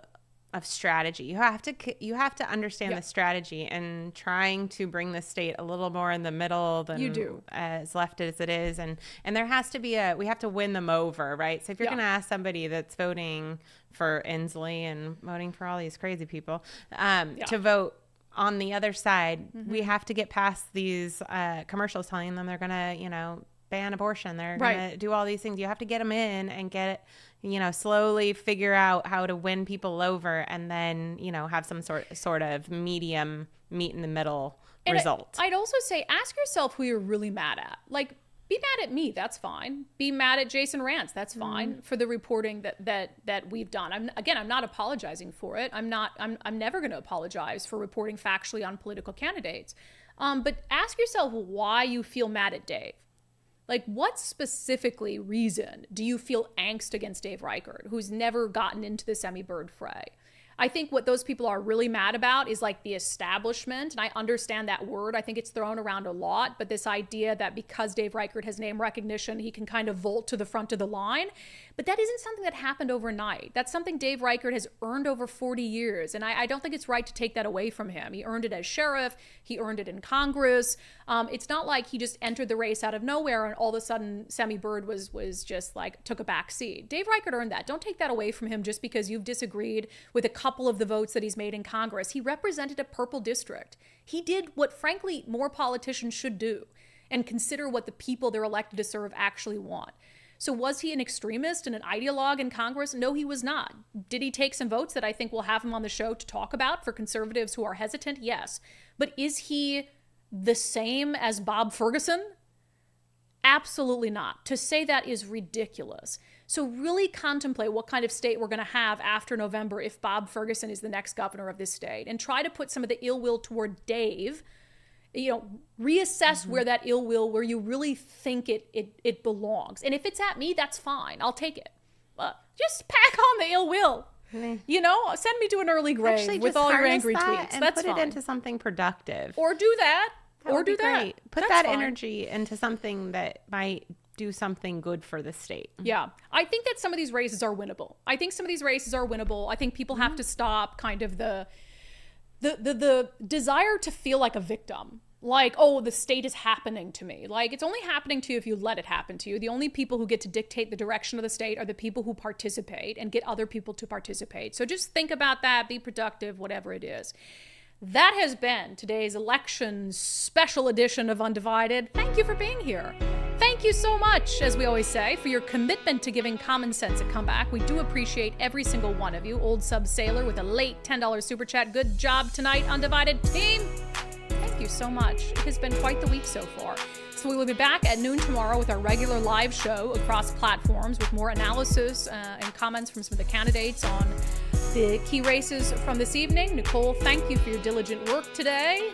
of strategy. You have to understand the strategy and trying to bring the state a little more in the middle than you do, as left as it is, and there has to be we have to win them over, right? So if you're going to ask somebody that's voting for Inslee and voting for all these crazy people to vote on the other side, we have to get past these commercials telling them they're going to ban abortion, they're going to do all these things. You have to get them in and get it, slowly figure out how to win people over, and then, have some sort of medium meet in the middle result. I'd also say, ask yourself who you're really mad at. Like, be mad at me, that's fine. Be mad at Jason Rantz, that's fine, for the reporting that we've done. I'm not apologizing for it. I'm never going to apologize for reporting factually on political candidates. But ask yourself why you feel mad at Dave. Like, what specifically reason do you feel angst against Dave Reichert, who's never gotten into the Semi Bird fray? I think what those people are really mad about is like the establishment. And I understand that word. I think it's thrown around a lot. But this idea that because Dave Reichert has name recognition, he can kind of vault to the front of the line. But that isn't something that happened overnight. That's something Dave Reichert has earned over 40 years. And I don't think it's right to take that away from him. He earned it as sheriff. He earned it in Congress. It's not like he just entered the race out of nowhere and all of a sudden Semi Bird was just like took a back seat. Dave Reichert earned that. Don't take that away from him just because you've disagreed with a couple of the votes that he's made in Congress. He represented a purple district. He did what, frankly, more politicians should do and consider what the people they're elected to serve actually want. So was he an extremist and an ideologue in Congress? No, he was not. Did he take some votes that I think we'll have him on the show to talk about for conservatives who are hesitant? Yes. But is he the same as Bob Ferguson? Absolutely not. To say that is ridiculous. So really contemplate what kind of state we're going to have after November if Bob Ferguson is the next governor of this state, and try to put some of the ill will toward Dave. Reassess where that ill will, where you really think it belongs. And if it's at me, that's fine. I'll take it. Just pack on the ill will. Send me to an early grave with all your angry tweets. And that's put fine. it into something productive. Or do that. Or do that. Great. Put that's that fine. energy into something that might do something good for the state. Yeah. I think that some of these races are winnable. I think people have to stop kind of the desire to feel like a victim. Like, oh, the state is happening to me. Like, it's only happening to you if you let it happen to you. The only people who get to dictate the direction of the state are the people who participate and get other people to participate. So just think about that, be productive, whatever it is. That has been today's election special edition of Undivided. Thank you for being here. Thank you so much, as we always say, for your commitment to giving common sense a comeback. We do appreciate every single one of you. Old Sub Sailor with a late $10 super chat. Good job tonight, Undivided team. Thank you so much. It has been quite the week so far. So we will be back at noon tomorrow with our regular live show across platforms with more analysis and comments from some of the candidates on the key races from this evening. Nicole, thank you for your diligent work today.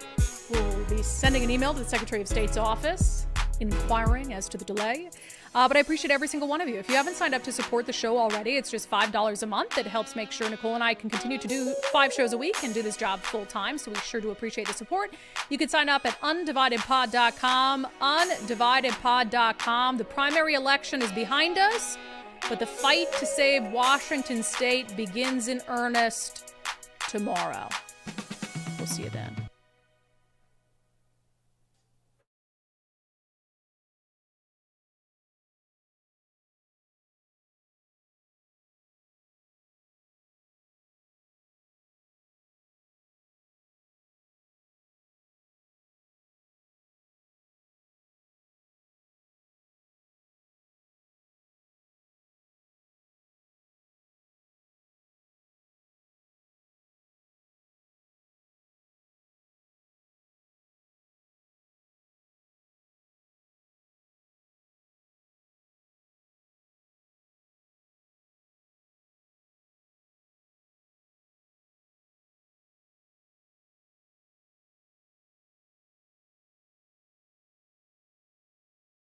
We'll be sending an email to the Secretary of State's office inquiring as to the delay. But I appreciate every single one of you. If you haven't signed up to support the show already, it's just $5 a month. It helps make sure Nicole and I can continue to do 5 shows a week and do this job full time. So we sure do appreciate the support. You can sign up at undividedpod.com, undividedpod.com. The primary election is behind us, but the fight to save Washington State begins in earnest tomorrow. We'll see you then.